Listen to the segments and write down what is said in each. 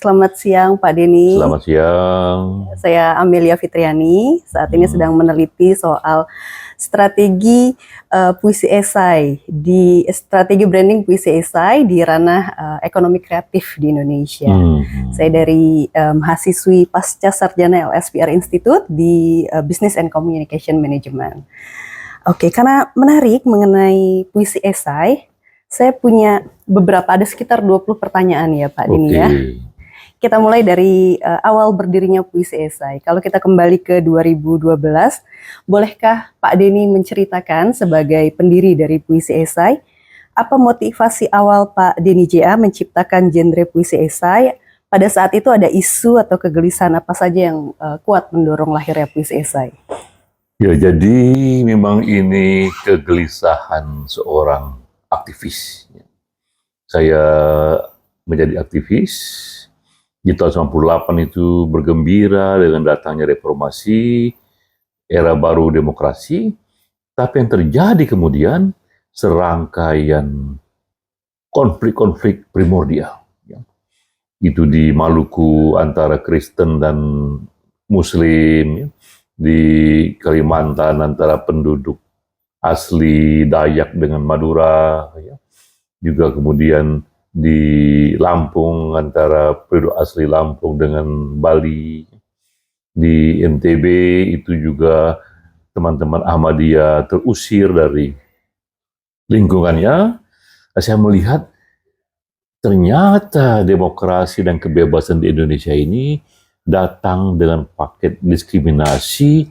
Selamat siang Pak Denny. Selamat siang. Saya Amelia Fitriani. Saat ini sedang meneliti soal strategi puisi esai di strategi branding puisi esai di ranah ekonomi kreatif di Indonesia. Saya dari mahasiswi pasca sarjana LSPR Institute di Business and Communication Management. Oke, karena menarik mengenai puisi esai, saya punya ada sekitar 20 pertanyaan ya Pak Denny ya. Kita mulai dari awal berdirinya puisi esai. Kalau kita kembali ke 2012, bolehkah Pak Denny menceritakan sebagai pendiri dari puisi esai, apa motivasi awal Pak Denny JA menciptakan genre puisi esai? Pada saat itu ada isu atau kegelisahan apa saja yang kuat mendorong lahirnya puisi esai? Ya, jadi memang ini kegelisahan seorang aktivis. Saya menjadi aktivis di tahun 98 itu bergembira dengan datangnya reformasi, era baru demokrasi, tapi yang terjadi kemudian serangkaian konflik-konflik primordial. Itu di Maluku antara Kristen dan Muslim, di Kalimantan antara penduduk asli Dayak dengan Madura, juga kemudian di Lampung antara penduduk asli Lampung dengan Bali, di NTB itu juga teman-teman Ahmadiyah terusir dari lingkungannya. Saya melihat ternyata demokrasi dan kebebasan di Indonesia ini datang dengan paket diskriminasi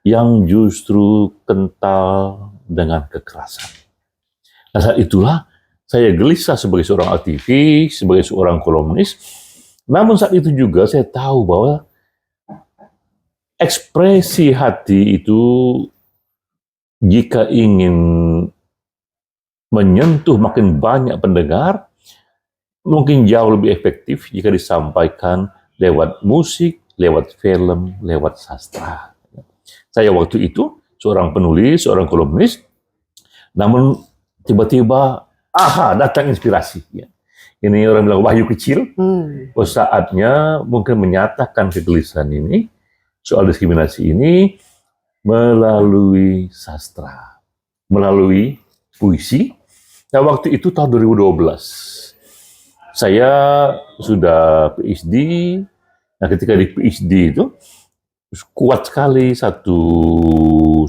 yang justru kental dengan kekerasan. Nah, saat itulah saya gelisah sebagai seorang aktivis, sebagai seorang kolumnis. Namun saat itu juga saya tahu bahwa ekspresi hati itu jika ingin menyentuh makin banyak pendengar, mungkin jauh lebih efektif jika disampaikan lewat musik, lewat film, lewat sastra. Saya waktu itu seorang penulis, seorang kolumnis, namun tiba-tiba datang inspirasi. Ini orang bilang wahyu kecil. Saatnya mungkin menyatakan kegelisahan ini, soal diskriminasi ini, melalui sastra, melalui puisi. Nah, waktu itu tahun 2012. Saya sudah PhD. Nah, ketika di PhD itu, kuat sekali satu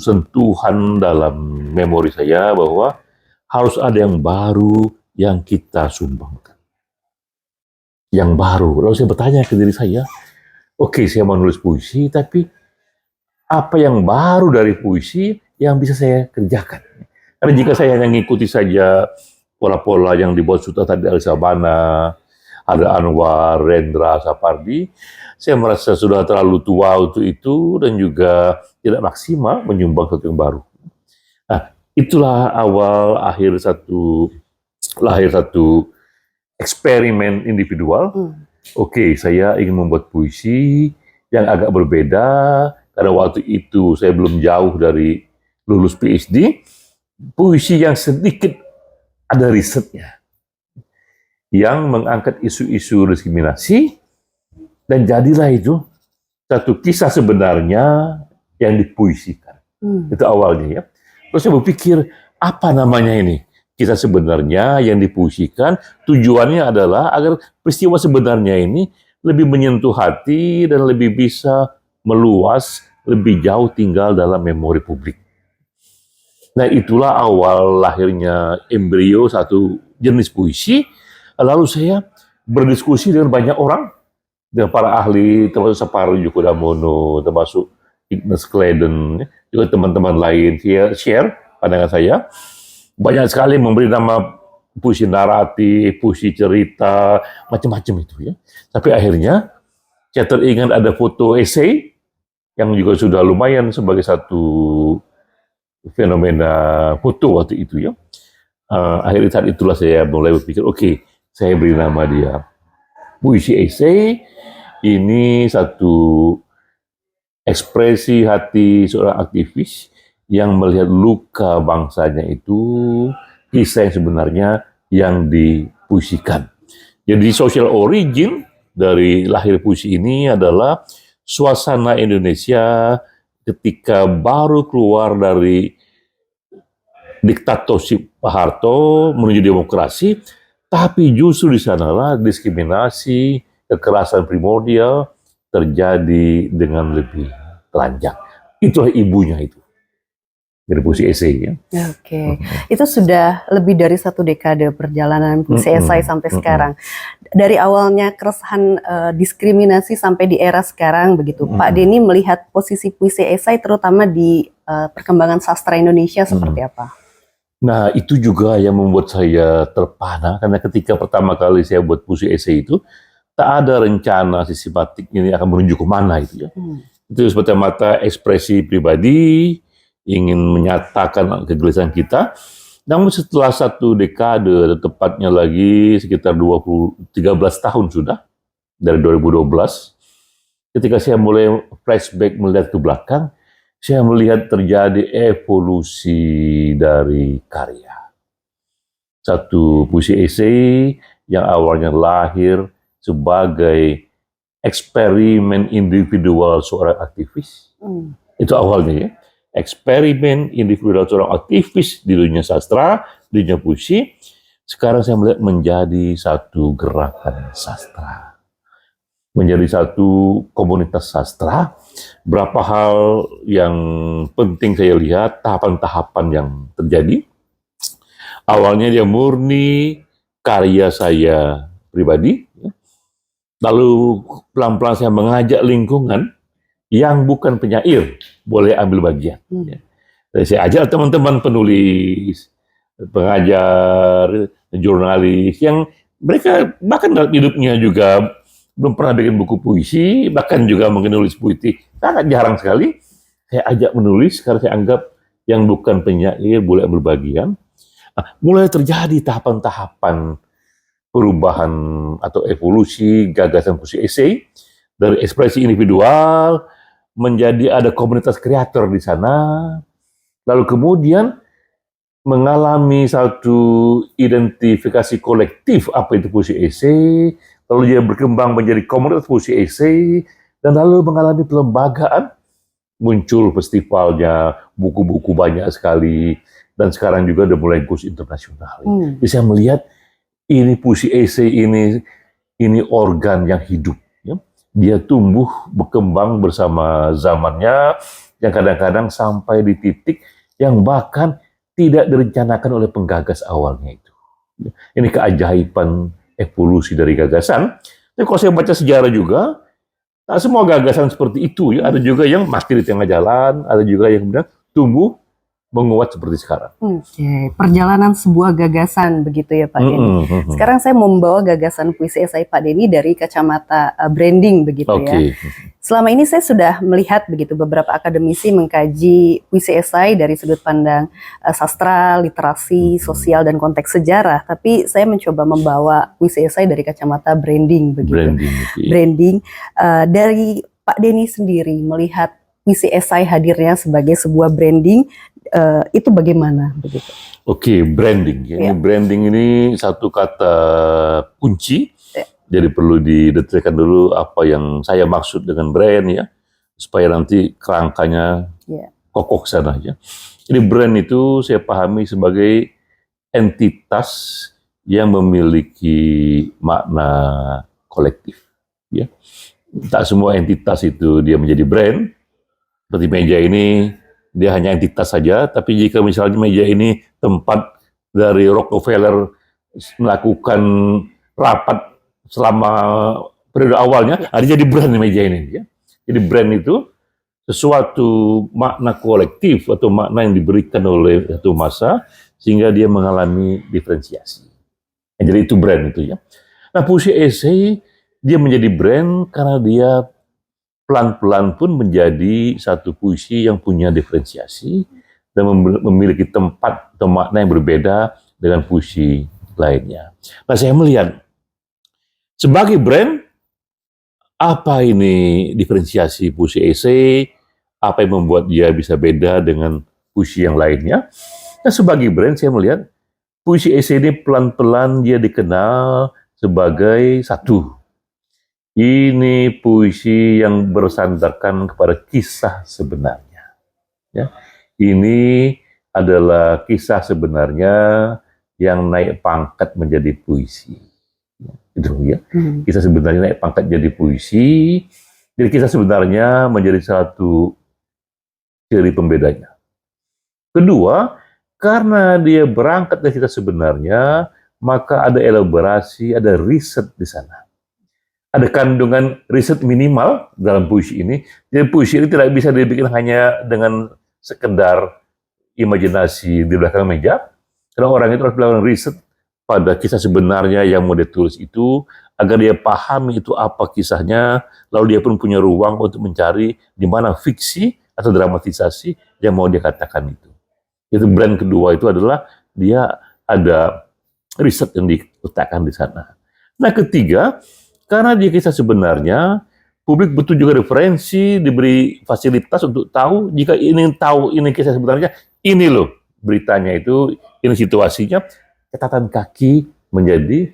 sentuhan dalam memori saya bahwa harus ada yang baru yang kita sumbangkan. Yang baru. Lalu saya bertanya ke diri saya, oke, saya mau nulis puisi, tapi apa yang baru dari puisi yang bisa saya kerjakan? Karena jika saya hanya mengikuti saja pola-pola yang dibuat Sultan tadi Al-Sabana, ada Anwar, Rendra, Sapardi, saya merasa sudah terlalu tua untuk itu dan juga tidak maksimal menyumbang sesuatu yang baru. Nah, itulah lahir satu eksperimen individual. Oke, saya ingin membuat puisi yang agak berbeda karena waktu itu saya belum jauh dari lulus PhD. Puisi yang sedikit ada risetnya, yang mengangkat isu-isu diskriminasi, dan jadilah itu satu kisah sebenarnya yang dipuisikan. Itu awalnya ya. Terus saya berpikir, apa namanya ini? Kisah sebenarnya yang dipuisikan, tujuannya adalah agar peristiwa sebenarnya ini lebih menyentuh hati dan lebih bisa meluas, lebih jauh tinggal dalam memori publik. Nah, itulah awal lahirnya embrio satu jenis puisi. Lalu saya berdiskusi dengan banyak orang, dengan para ahli, termasuk Sapardi Djoko Damono, termasuk Ignas Kleden, juga teman-teman lain, share pandangan saya. Banyak sekali memberi nama puisi naratif, puisi cerita, macam-macam itu ya. Tapi akhirnya saya teringat ada foto esai yang juga sudah lumayan sebagai satu fenomena foto waktu itu ya. Akhirnya saat itulah saya mulai berpikir, oke, saya beri nama dia puisi esai. Ini satu ekspresi hati seorang aktivis yang melihat luka bangsanya itu, kisah yang sebenarnya yang dipuisikan. Jadi social origin dari lahir puisi ini adalah suasana Indonesia ketika baru keluar dari diktatorship Pak Harto menuju demokrasi, tapi justru di sanalah diskriminasi, kekerasan primordial terjadi dengan lebih telanjang. Itulah ibunya itu dari puisi esai ya. Oke, itu sudah lebih dari 1 dekade perjalanan puisi esai sampai sekarang. Dari awalnya keresahan diskriminasi sampai di era sekarang begitu. Pak Denny melihat posisi puisi esai terutama di perkembangan sastra Indonesia seperti apa? Nah, itu juga yang membuat saya terpana karena ketika pertama kali saya buat puisi esai itu tak ada rencana sistematik ini akan menuju ke mana itu ya. Itu semata-mata ekspresi pribadi, ingin menyatakan kegelisahan kita. Namun setelah 1 dekade, tepatnya lagi sekitar 13 tahun sudah, dari 2012, ketika saya mulai flashback melihat ke belakang, saya melihat terjadi evolusi dari karya. Satu puisi esai yang awalnya lahir sebagai eksperimen individual seorang aktivis. Itu awalnya ya. Eksperimen individual seorang aktivis di dunia sastra, di dunia puisi. Sekarang saya melihat menjadi satu gerakan sastra. Menjadi satu komunitas sastra. Berapa hal yang penting saya lihat, tahapan-tahapan yang terjadi. Awalnya dia murni karya saya pribadi. Lalu pelan-pelan saya mengajak lingkungan yang bukan penyair boleh ambil bagian. Jadi saya ajak teman-teman penulis, pengajar, jurnalis yang mereka bahkan dalam hidupnya juga belum pernah bikin buku puisi, bahkan juga mungkin nulis puisi sangat jarang sekali. Saya ajak menulis karena saya anggap yang bukan penyair boleh ambil bagian. Nah, mulai terjadi tahapan-tahapan perubahan atau evolusi gagasan puisi esai dari ekspresi individual menjadi ada komunitas kreator di sana, lalu kemudian mengalami satu identifikasi kolektif apa itu puisi esai, lalu dia berkembang menjadi komunitas puisi esai, dan lalu mengalami pelembagaan, muncul festivalnya, buku-buku banyak sekali, dan sekarang juga udah mulai go internasional. Jadi saya melihat ini puisi esai ini organ yang hidup. Ya. Dia tumbuh, berkembang bersama zamannya, yang kadang-kadang sampai di titik yang bahkan tidak direncanakan oleh penggagas awalnya itu. Ini keajaiban evolusi dari gagasan. Tapi kalau saya baca sejarah juga, tak semua gagasan seperti itu. Ya. Ada juga yang mati di tengah jalan, ada juga yang kemudian tumbuh menguat seperti sekarang. Oke, perjalanan sebuah gagasan begitu ya Pak Denny. Sekarang saya membawa gagasan puisi esai Pak Denny dari kacamata branding begitu ya. Selama ini saya sudah melihat begitu beberapa akademisi mengkaji puisi esai dari sudut pandang sastra, literasi, sosial dan konteks sejarah. Tapi saya mencoba membawa puisi esai dari kacamata branding begitu. Branding dari Pak Denny sendiri melihat puisi esai hadirnya sebagai sebuah branding. Itu bagaimana begitu? Oke, branding. Ya. Branding ini satu kata kunci. Jadi perlu didetailkan dulu apa yang saya maksud dengan brand ya, supaya nanti kerangkanya kokoh sana ya. Jadi brand itu saya pahami sebagai entitas yang memiliki makna kolektif. Ya. Tak semua entitas itu dia menjadi brand. Seperti meja ini dia hanya entitas saja, tapi jika misalnya meja ini tempat dari Rockefeller melakukan rapat selama periode awalnya, ada jadi brand meja ini. Ya. Jadi brand itu sesuatu makna kolektif atau makna yang diberikan oleh satu massa sehingga dia mengalami diferensiasi. Jadi itu brand itu ya. Nah puisi esai dia menjadi brand karena dia pelan-pelan pun menjadi satu puisi yang punya diferensiasi dan memiliki tempat atau makna yang berbeda dengan puisi lainnya. Nah, saya melihat sebagai brand, apa ini diferensiasi puisi esai, apa yang membuat dia bisa beda dengan puisi yang lainnya. Nah, sebagai brand, saya melihat puisi esai ini pelan-pelan dia dikenal sebagai satu Ini puisi yang bersandarkan kepada kisah sebenarnya. Ya. Ini adalah kisah sebenarnya yang naik pangkat menjadi puisi. Itu ya. Kisah sebenarnya naik pangkat jadi puisi. Jadi kisah sebenarnya menjadi satu ciri pembedanya. Kedua, karena dia berangkat dari kisah sebenarnya, maka ada elaborasi, ada riset di sana. Ada kandungan riset minimal dalam puisi ini. Jadi puisi ini tidak bisa dibikin hanya dengan sekedar imajinasi di belakang meja. Karena orang itu harus melakukan riset pada kisah sebenarnya yang mau ditulis itu, agar dia pahami itu apa kisahnya, lalu dia pun punya ruang untuk mencari di mana fiksi atau dramatisasi yang mau dia katakan itu. Itu brand kedua itu adalah dia ada riset yang diletakkan di sana. Nah ketiga, karena dia kisah sebenarnya, publik butuh juga referensi, diberi fasilitas untuk tahu, jika ingin tahu ini kisah sebenarnya, ini loh beritanya itu, ini situasinya, catatan kaki menjadi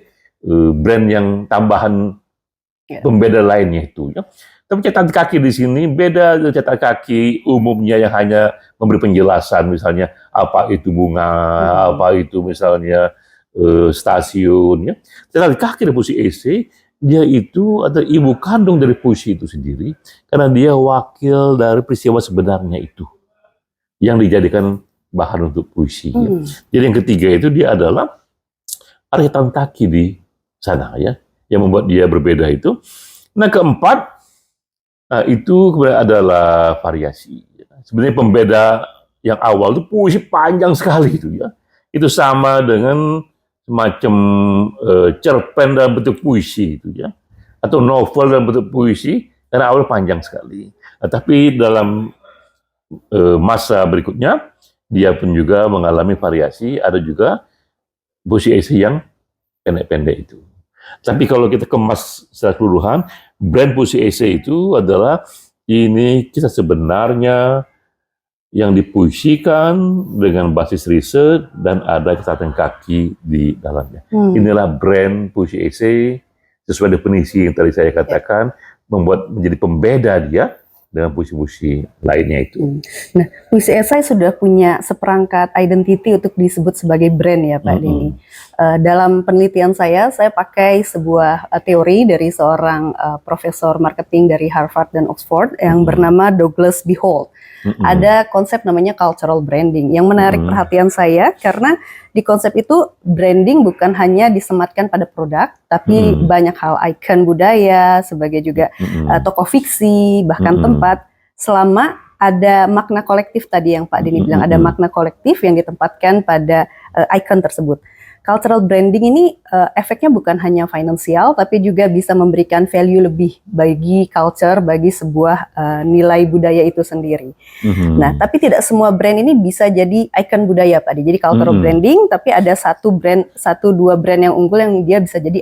brand yang tambahan pembeda lainnya itu. Ya. Tapi catatan kaki di sini beda dengan catatan kaki umumnya yang hanya memberi penjelasan, misalnya apa itu bunga, apa itu misalnya stasiun. Ya. Catatan kaki dari puisi esai, dia itu adalah ibu kandung dari puisi itu sendiri, karena dia wakil dari peristiwa sebenarnya itu yang dijadikan bahan untuk puisi. Ya. Jadi yang ketiga itu dia adalah ada catatan kaki di sana ya, yang membuat dia berbeda itu. Nah keempat itu kemudian adalah variasi. Sebenarnya pembeda yang awal itu puisi panjang sekali itu ya. Itu sama dengan semacam cerpen dalam bentuk puisi itu ya, atau novel dalam bentuk puisi, karena awal panjang sekali. Nah, tapi dalam masa berikutnya dia pun juga mengalami variasi, ada juga puisi esai yang pendek-pendek itu. Tapi kalau kita kemas secara keseluruhan, brand puisi esai itu adalah ini kisah sebenarnya yang dipuisikan dengan basis riset dan ada catatan kaki di dalamnya. Inilah brand puisi esai sesuai definisi yang tadi saya katakan, membuat menjadi pembeda dia dengan puisi-puisi lainnya itu. Nah, puisi esai sudah punya seperangkat identity untuk disebut sebagai brand ya Pak Denny. Dalam penelitian saya pakai sebuah teori dari seorang profesor marketing dari Harvard dan Oxford yang bernama Douglas B. Holt. Ada konsep namanya cultural branding yang menarik perhatian saya karena di konsep itu branding bukan hanya disematkan pada produk, tapi banyak hal, ikon budaya sebagai juga tokoh fiksi, bahkan tempat, selama ada makna kolektif tadi yang Pak Denny bilang, ada makna kolektif yang ditempatkan pada ikon tersebut. Cultural branding ini efeknya bukan hanya finansial, tapi juga bisa memberikan value lebih bagi culture, bagi sebuah nilai budaya itu sendiri. Nah, tapi tidak semua brand ini bisa jadi ikon budaya, Pak. Jadi cultural branding, tapi ada satu dua brand yang unggul yang dia bisa jadi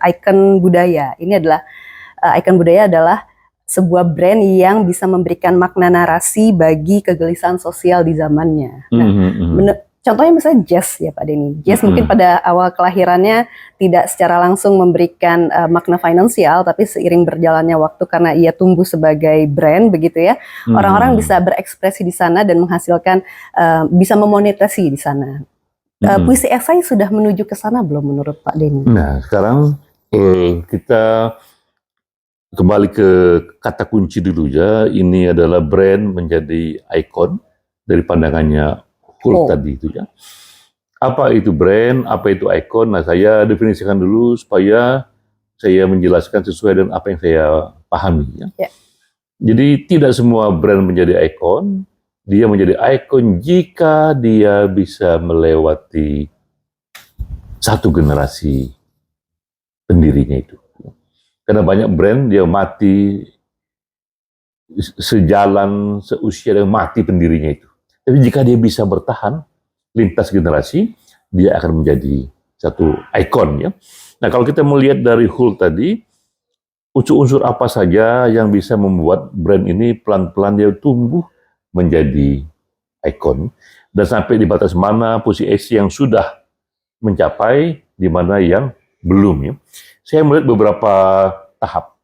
ikon budaya. Ini adalah ikon budaya adalah sebuah brand yang bisa memberikan makna narasi bagi kegelisahan sosial di zamannya. Nah, contohnya misalnya jazz ya Pak Denny. Jazz mungkin pada awal kelahirannya tidak secara langsung memberikan makna finansial, tapi seiring berjalannya waktu karena ia tumbuh sebagai brand begitu ya, orang-orang bisa berekspresi di sana dan menghasilkan, bisa memonetasi di sana. Puisi esai sudah menuju ke sana belum menurut Pak Denny? Nah sekarang kita kembali ke kata kunci dulu ya. Ini adalah brand menjadi ikon dari pandangannya Holt tadi itu ya. Apa itu brand, apa itu ikon? Nah, saya definisikan dulu supaya saya menjelaskan sesuai dengan apa yang saya pahami ya. Jadi tidak semua brand menjadi ikon, dia menjadi ikon jika dia bisa melewati satu generasi pendirinya itu. Karena banyak brand dia mati sejalan, seusia dengan mati pendirinya itu. Tapi jika dia bisa bertahan lintas generasi, dia akan menjadi satu ikon ya. Nah kalau kita melihat dari Holt tadi, unsur-unsur apa saja yang bisa membuat brand ini pelan-pelan dia tumbuh menjadi ikon, dan sampai di batas mana puisi esai yang sudah mencapai, di mana yang belum ya. Saya melihat beberapa tahap.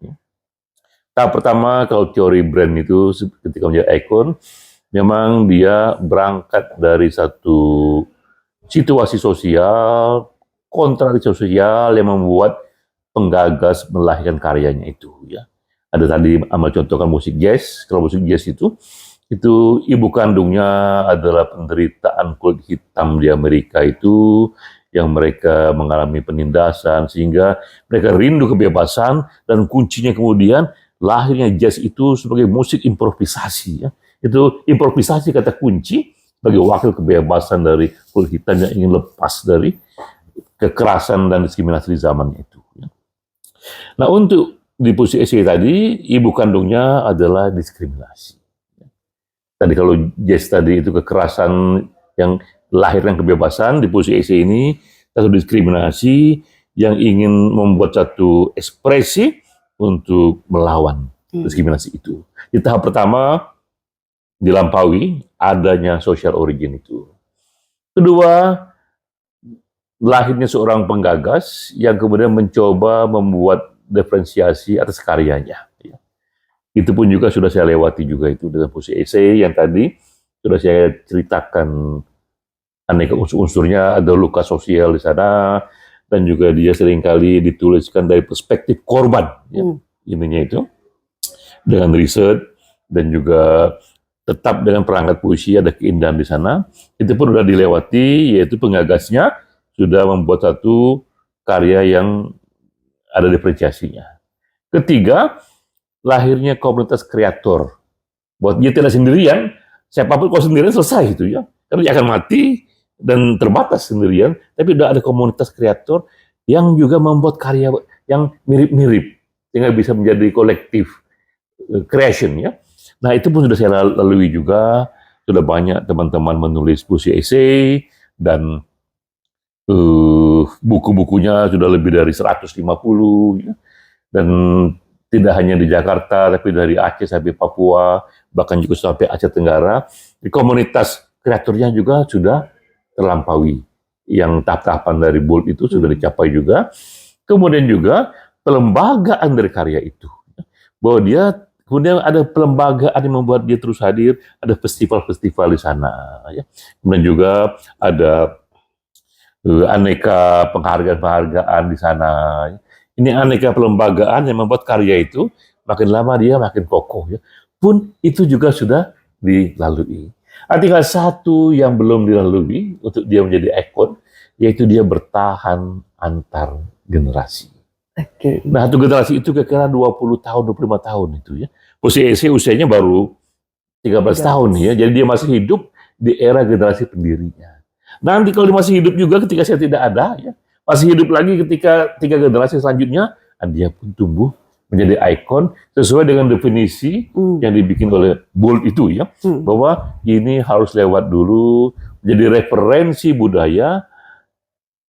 Tahap pertama kalau teori brand itu ketika menjadi ikon, memang dia berangkat dari satu situasi sosial, kontradiksi sosial yang membuat penggagas melahirkan karyanya itu. Ya. Ada tadi ambil contohkan musik jazz. Kalau musik jazz itu ibu kandungnya adalah penderitaan kulit hitam di Amerika itu, yang mereka mengalami penindasan sehingga mereka rindu kebebasan, dan kuncinya kemudian lahirnya jazz itu sebagai musik improvisasi. Ya. Itu improvisasi kata kunci sebagai wakil kebebasan dari kulit hitam yang ingin lepas dari kekerasan dan diskriminasi di zamannya itu. Ya. Nah, untuk di posisi essay tadi, ibu kandungnya adalah diskriminasi. Tadi kalau jazz tadi itu kekerasan yang lahirkan kebebasan, di posisi essay ini satu diskriminasi yang ingin membuat satu ekspresi untuk melawan diskriminasi itu. Di tahap pertama dilampaui adanya social origin itu. Kedua, lahirnya seorang penggagas yang kemudian mencoba membuat diferensiasi atas karyanya. Itu pun juga sudah saya lewati juga itu dengan posisi essay yang tadi sudah saya ceritakan aneka unsur-unsurnya, ada luka sosial di sana, dan juga dia seringkali dituliskan dari perspektif korban, ya, ininya itu, dengan riset, dan juga tetap dengan perangkat puisi ada keindahan di sana. Itu pun sudah dilewati, yaitu penggagasnya sudah membuat satu karya yang ada diferensiasinya. Ketiga, lahirnya komunitas kreator. Buat dia tidak sendirian, siapapun kalau sendirian selesai itu ya. Karena dia akan mati dan terbatas sendirian, tapi sudah ada komunitas kreator yang juga membuat karya yang mirip-mirip sehingga bisa menjadi kolektif creation ya. Nah, itu pun sudah saya lalui juga. Sudah banyak teman-teman menulis puisi essay dan buku-bukunya sudah lebih dari 150 ya. Dan tidak hanya di Jakarta, tapi dari Aceh sampai Papua, bahkan juga sampai Aceh Tenggara. Di komunitas kreatornya juga sudah terlampaui. Yang tahap-tahapan dari BOLD itu sudah dicapai juga. Kemudian juga pelembagaan dari karya itu. Bahwa dia, kemudian ada pelembagaan yang membuat dia terus hadir, ada festival-festival di sana. Ya. Kemudian juga ada aneka penghargaan-penghargaan di sana. Ini aneka pelembagaan yang membuat karya itu makin lama dia makin kokoh. Ya. Pun itu juga sudah dilalui. Tinggal satu yang belum dilalui untuk dia menjadi ikon, yaitu dia bertahan antar generasi. Okay. Nah, satu generasi itu kira-kira 20 tahun, 25 tahun itu ya. Posisi usianya baru 13 tahun ya. Jadi dia masih hidup di era generasi pendirinya. Nanti kalau dia masih hidup juga ketika saya tidak ada ya, masih hidup lagi ketika 3 generasi selanjutnya, dia pun tumbuh menjadi ikon sesuai dengan definisi yang dibikin oleh BOLD itu ya, bahwa ini harus lewat dulu menjadi referensi budaya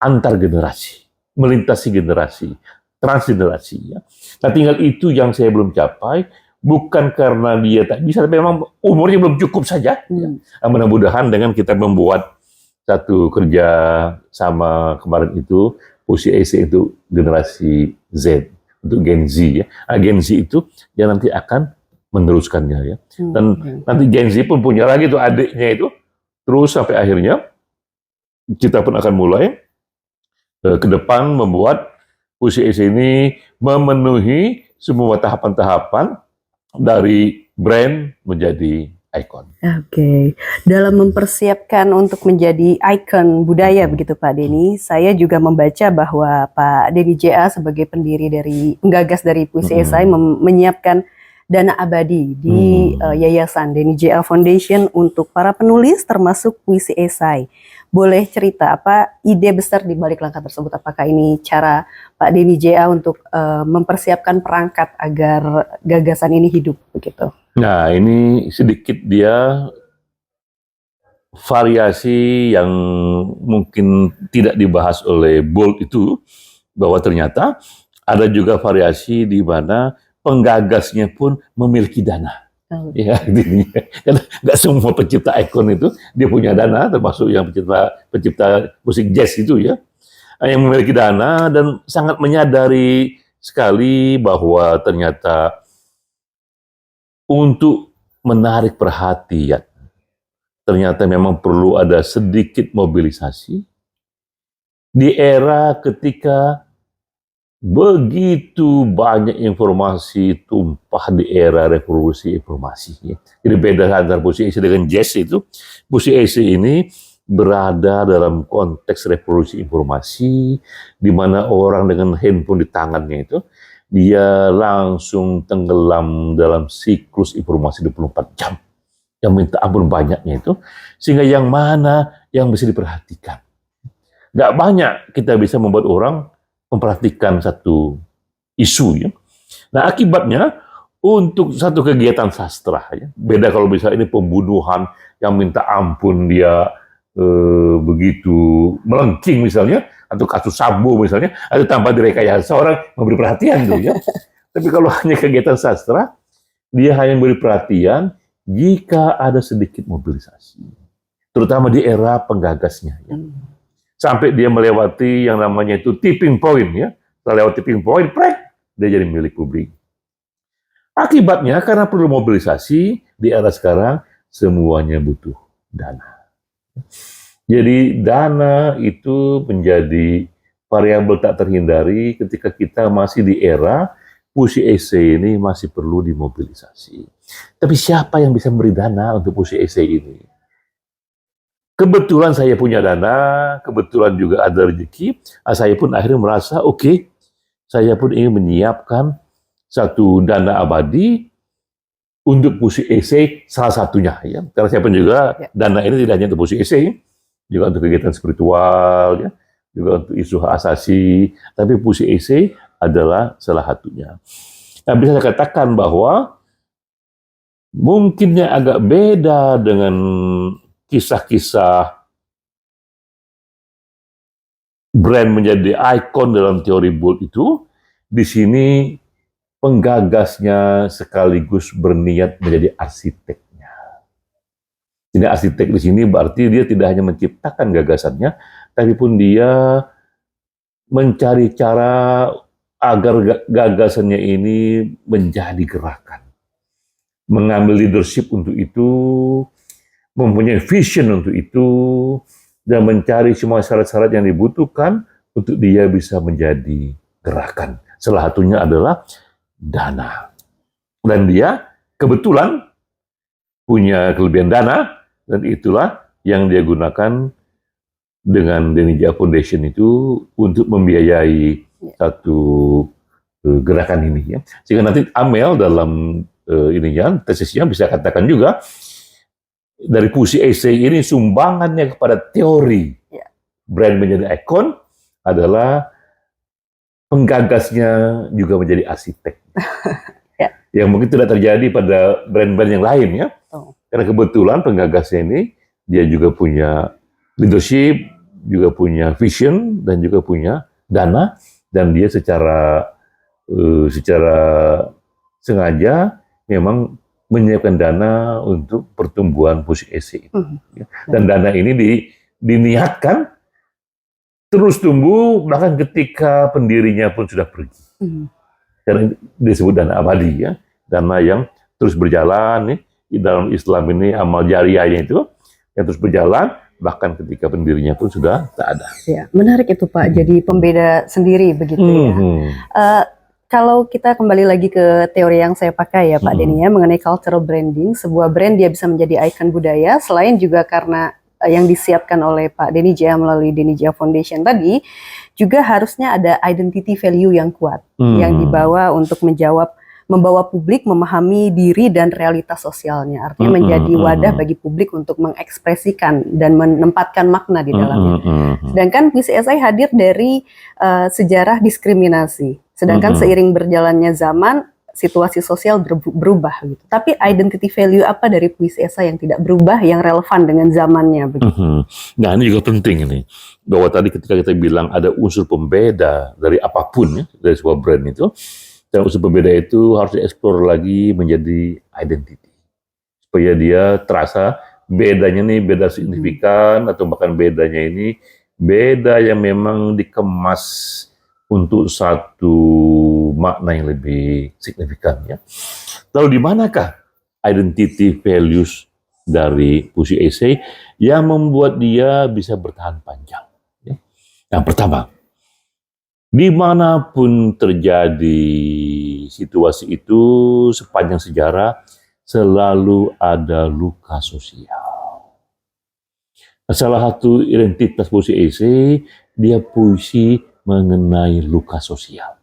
antar generasi, melintasi generasi, transgenerasi ya. Nah, tinggal itu yang saya belum capai, bukan karena dia tak bisa, tapi memang umurnya belum cukup saja. Ya. Mudah-mudahan dengan kita membuat satu kerja sama kemarin itu, puisi essay itu generasi Z, untuk Gen Z ya. Gen Z itu yang nanti akan meneruskannya ya. Dan nanti Gen Z pun punya lagi tuh adiknya itu, terus sampai akhirnya kita pun akan mulai ke depan membuat puisi essay ini memenuhi semua tahapan-tahapan dari brand menjadi ikon. Oke. Dalam mempersiapkan untuk menjadi ikon budaya begitu Pak Denny, saya juga membaca bahwa Pak Denny JA sebagai pendiri dari penggagas dari puisi essay menyiapkan dana abadi di Yayasan Denny JA Foundation untuk para penulis termasuk puisi essay. Boleh cerita apa ide besar di balik langkah tersebut? Apakah ini cara Pak Denny JA untuk mempersiapkan perangkat agar gagasan ini hidup begitu? Nah, ini sedikit dia variasi yang mungkin tidak dibahas oleh BOLD itu, bahwa ternyata ada juga variasi di mana penggagasnya pun memiliki dana. Ya, karena nggak semua pencipta ikon itu dia punya dana, termasuk yang pencipta musik jazz itu ya, yang memiliki dana dan sangat menyadari sekali bahwa ternyata untuk menarik perhatian, ternyata memang perlu ada sedikit mobilisasi di era ketika begitu banyak informasi tumpah di era revolusi informasi. Jadi beda antara Puisi Essay dengan jazz itu, Puisi Essay ini berada dalam konteks revolusi informasi, di mana orang dengan handphone di tangannya itu, dia langsung tenggelam dalam siklus informasi 24 jam. Yang minta ampun banyaknya itu, sehingga yang mana yang bisa diperhatikan. Nggak banyak kita bisa membuat orang memperhatikan satu isu. Ya. Nah akibatnya, untuk satu kegiatan sastra, ya, beda kalau misalnya ini pembunuhan yang minta ampun dia begitu melengking misalnya, atau kasus Sambo misalnya, atau tanpa direkayasa orang memberi perhatian tuh ya. Tapi kalau hanya kegiatan sastra, dia hanya memberi perhatian jika ada sedikit mobilisasi, terutama di era penggagasnya. Ya. Sampai dia melewati yang namanya itu tipping point ya, setelah lewat tipping point, dia jadi milik publik. Akibatnya karena perlu mobilisasi di era sekarang semuanya butuh dana. Jadi dana itu menjadi variabel tak terhindari ketika kita masih di era Puisi Essay ini masih perlu dimobilisasi. Tapi siapa yang bisa memberi dana untuk Puisi Essay ini? Kebetulan saya punya dana, kebetulan juga ada rezeki, saya pun akhirnya merasa oke, saya pun ingin menyiapkan satu dana abadi untuk Puisi Essay salah satunya. Ya. Karena saya pun juga dana ini tidak hanya untuk Puisi Essay, juga untuk kegiatan spiritual, ya, juga untuk isu hak asasi, tapi Puisi Essay adalah salah satunya. Nah, bisa saya katakan bahwa mungkinnya agak beda dengan kisah-kisah brand menjadi ikon dalam teori Bold itu. Di sini penggagasnya sekaligus berniat menjadi arsiteknya. Jadi arsitek di sini berarti dia tidak hanya menciptakan gagasannya, tapi pun dia mencari cara agar gagasannya ini menjadi gerakan. Mengambil leadership untuk itu, mempunyai vision untuk itu, dan mencari semua syarat-syarat yang dibutuhkan untuk dia bisa menjadi gerakan. Salah satunya adalah dana. Dan dia kebetulan punya kelebihan dana, dan itulah yang dia gunakan dengan Denija Foundation itu untuk membiayai satu gerakan ini. Ya. Sehingga nanti Amel dalam tesisnya bisa katakan juga, dari Puisi Essay ini sumbangannya kepada teori brand menjadi ikon adalah penggagasnya juga menjadi arsitek. Yang mungkin tidak terjadi pada brand-brand yang lain ya. Karena kebetulan penggagasnya ini dia juga punya leadership, juga punya vision, dan juga punya dana, dan dia secara sengaja memang menyiapkan dana untuk pertumbuhan Puisi Essay. Dan dana ini diniatkan terus tumbuh bahkan ketika pendirinya pun sudah pergi. Karena disebut dana abadi ya, dana yang terus berjalan nih. Di dalam Islam ini amal jariyahnya itu yang terus berjalan bahkan ketika pendirinya pun sudah tak ada. Ya, menarik itu Pak. Jadi pembeda sendiri begitu ya. Kalau kita kembali lagi ke teori yang saya pakai ya Pak Denny ya, mengenai cultural branding, sebuah brand dia bisa menjadi ikon budaya selain juga karena yang disiapkan oleh Pak Denija melalui Denija Foundation tadi, juga harusnya ada identity value yang kuat yang dibawa untuk membawa publik memahami diri dan realitas sosialnya. Artinya menjadi wadah bagi publik untuk mengekspresikan dan menempatkan makna di dalamnya. Sedangkan Puisi Essay hadir dari sejarah diskriminasi. Sedangkan seiring berjalannya zaman, situasi sosial berubah gitu. Tapi identity value apa dari Puisi Essay yang tidak berubah, yang relevan dengan zamannya begitu. Nah ini juga penting ini. Bahwa tadi ketika kita bilang ada unsur pembeda dari apapun ya, dari sebuah brand itu, dan unsur pembeda itu harus dieksplor lagi menjadi identity. Supaya dia terasa bedanya nih beda signifikan, atau bahkan bedanya ini beda yang memang dikemas untuk satu makna yang lebih signifikan ya. Lalu di manakah identity values dari puisi esai yang membuat dia bisa bertahan panjang? Ya. Yang pertama, dimanapun terjadi situasi itu sepanjang sejarah selalu ada luka sosial. Salah satu identitas puisi esai, dia puisi mengenai luka sosial.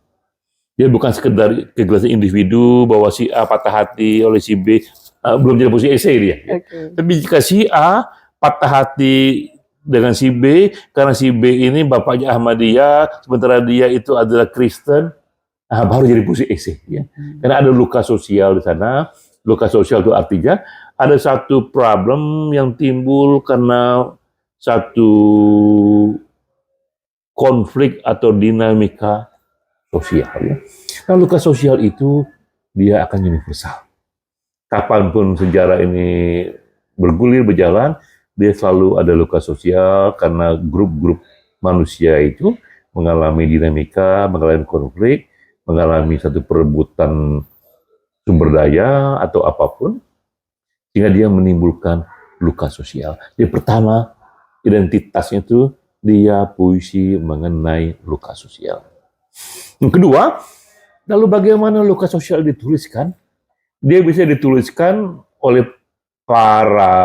Dia bukan sekedar kegelisahan individu bahwa si A patah hati oleh si B, belum jadi puisi esai dia. Okay. Tapi jika si A patah hati dengan si B, karena si B ini bapaknya Ahmadiyah, sementara dia itu adalah Kristen, baru jadi puisi esai. Ya. Karena ada luka sosial di sana. Luka sosial itu artinya ada satu problem yang timbul karena satu konflik atau dinamika sosial. Ya. Nah, luka sosial itu dia akan universal. Kapanpun sejarah ini bergulir, berjalan, dia selalu ada luka sosial karena grup-grup manusia itu mengalami dinamika, mengalami konflik, mengalami satu perebutan sumber daya atau apapun, sehingga dia menimbulkan luka sosial. Yang pertama, identitasnya itu dia puisi mengenai luka sosial. Yang kedua, lalu bagaimana luka sosial dituliskan? Dia bisa dituliskan oleh para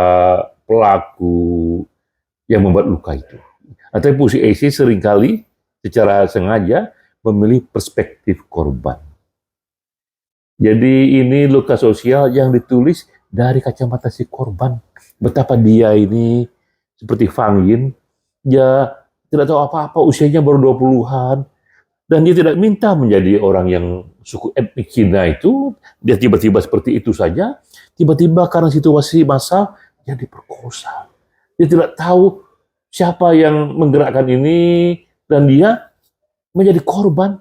pelaku yang membuat luka itu. Atau puisi esai seringkali secara sengaja memilih perspektif korban. Jadi ini luka sosial yang ditulis dari kacamata si korban. Betapa dia ini seperti Fang Yin, dia tidak tahu apa-apa, usianya baru 20-an. Dan dia tidak minta menjadi orang yang suku etnik Cina itu, dia tiba-tiba seperti itu saja. Tiba-tiba karena situasi massa, dia diperkosa. Dia tidak tahu siapa yang menggerakkan ini, dan dia menjadi korban.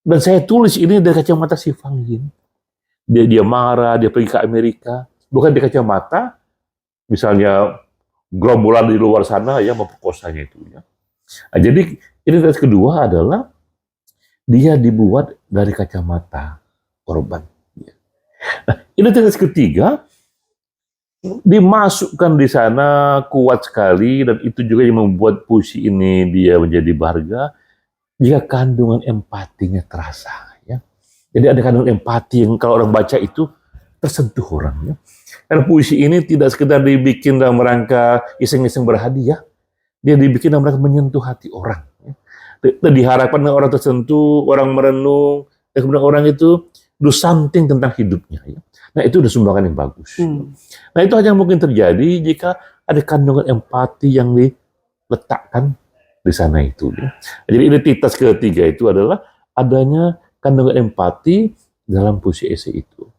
Dan saya tulis ini dari kacamata si Fang Yin. Dia marah, dia pergi ke Amerika. Bukan di kacamata, misalnya gerombolan di luar sana yang memperkosanya itu. Ya. Nah, jadi identitas kedua adalah dia dibuat dari kacamata korban. Nah, identitas ketiga dimasukkan di sana kuat sekali, dan itu juga yang membuat puisi ini dia menjadi berharga. Jika kandungan empatinya terasa, ya. Jadi ada kandungan empati yang kalau orang baca itu tersentuh orang, ya. Karena puisi ini tidak sekedar dibikin dalam rangka iseng-iseng berhadiah, dia dibikin dalam rangka menyentuh hati orang. Ya. Dan diharapkan orang tersentuh, orang merenung, dan kemudian orang itu do something tentang hidupnya. Ya. Nah itu udah sumbangan yang bagus. Nah itu hanya mungkin terjadi jika ada kandungan empati yang diletakkan di sana itu. Ya. Jadi identitas ketiga itu adalah adanya kandungan empati dalam puisi esai itu.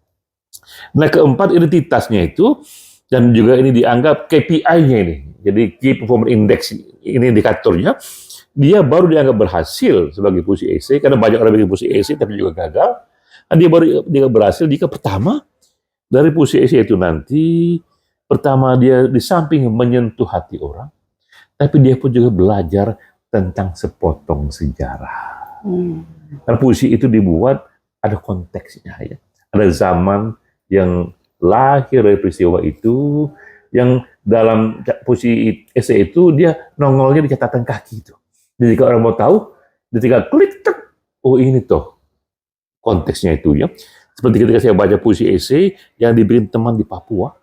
Nah keempat, identitasnya itu, dan juga ini dianggap KPI-nya ini, jadi Key Performance Index, ini indikatornya, dia baru dianggap berhasil sebagai puisi esai, karena banyak orang bikin puisi esai tapi juga gagal. Nah, dia baru dianggap berhasil jika pertama, dari puisi esai itu nanti, pertama dia di samping menyentuh hati orang, tapi dia pun juga belajar tentang sepotong sejarah. Karena puisi itu dibuat ada konteksnya, ya. Ada zaman yang lahir dari peristiwa itu, yang dalam puisi esai itu dia nongolnya di catatan kaki itu. Jadi kalau orang mau tahu, dia tinggal klik, tek, oh ini toh konteksnya itu, ya. Seperti ketika saya baca puisi esai yang dibikin teman di Papua,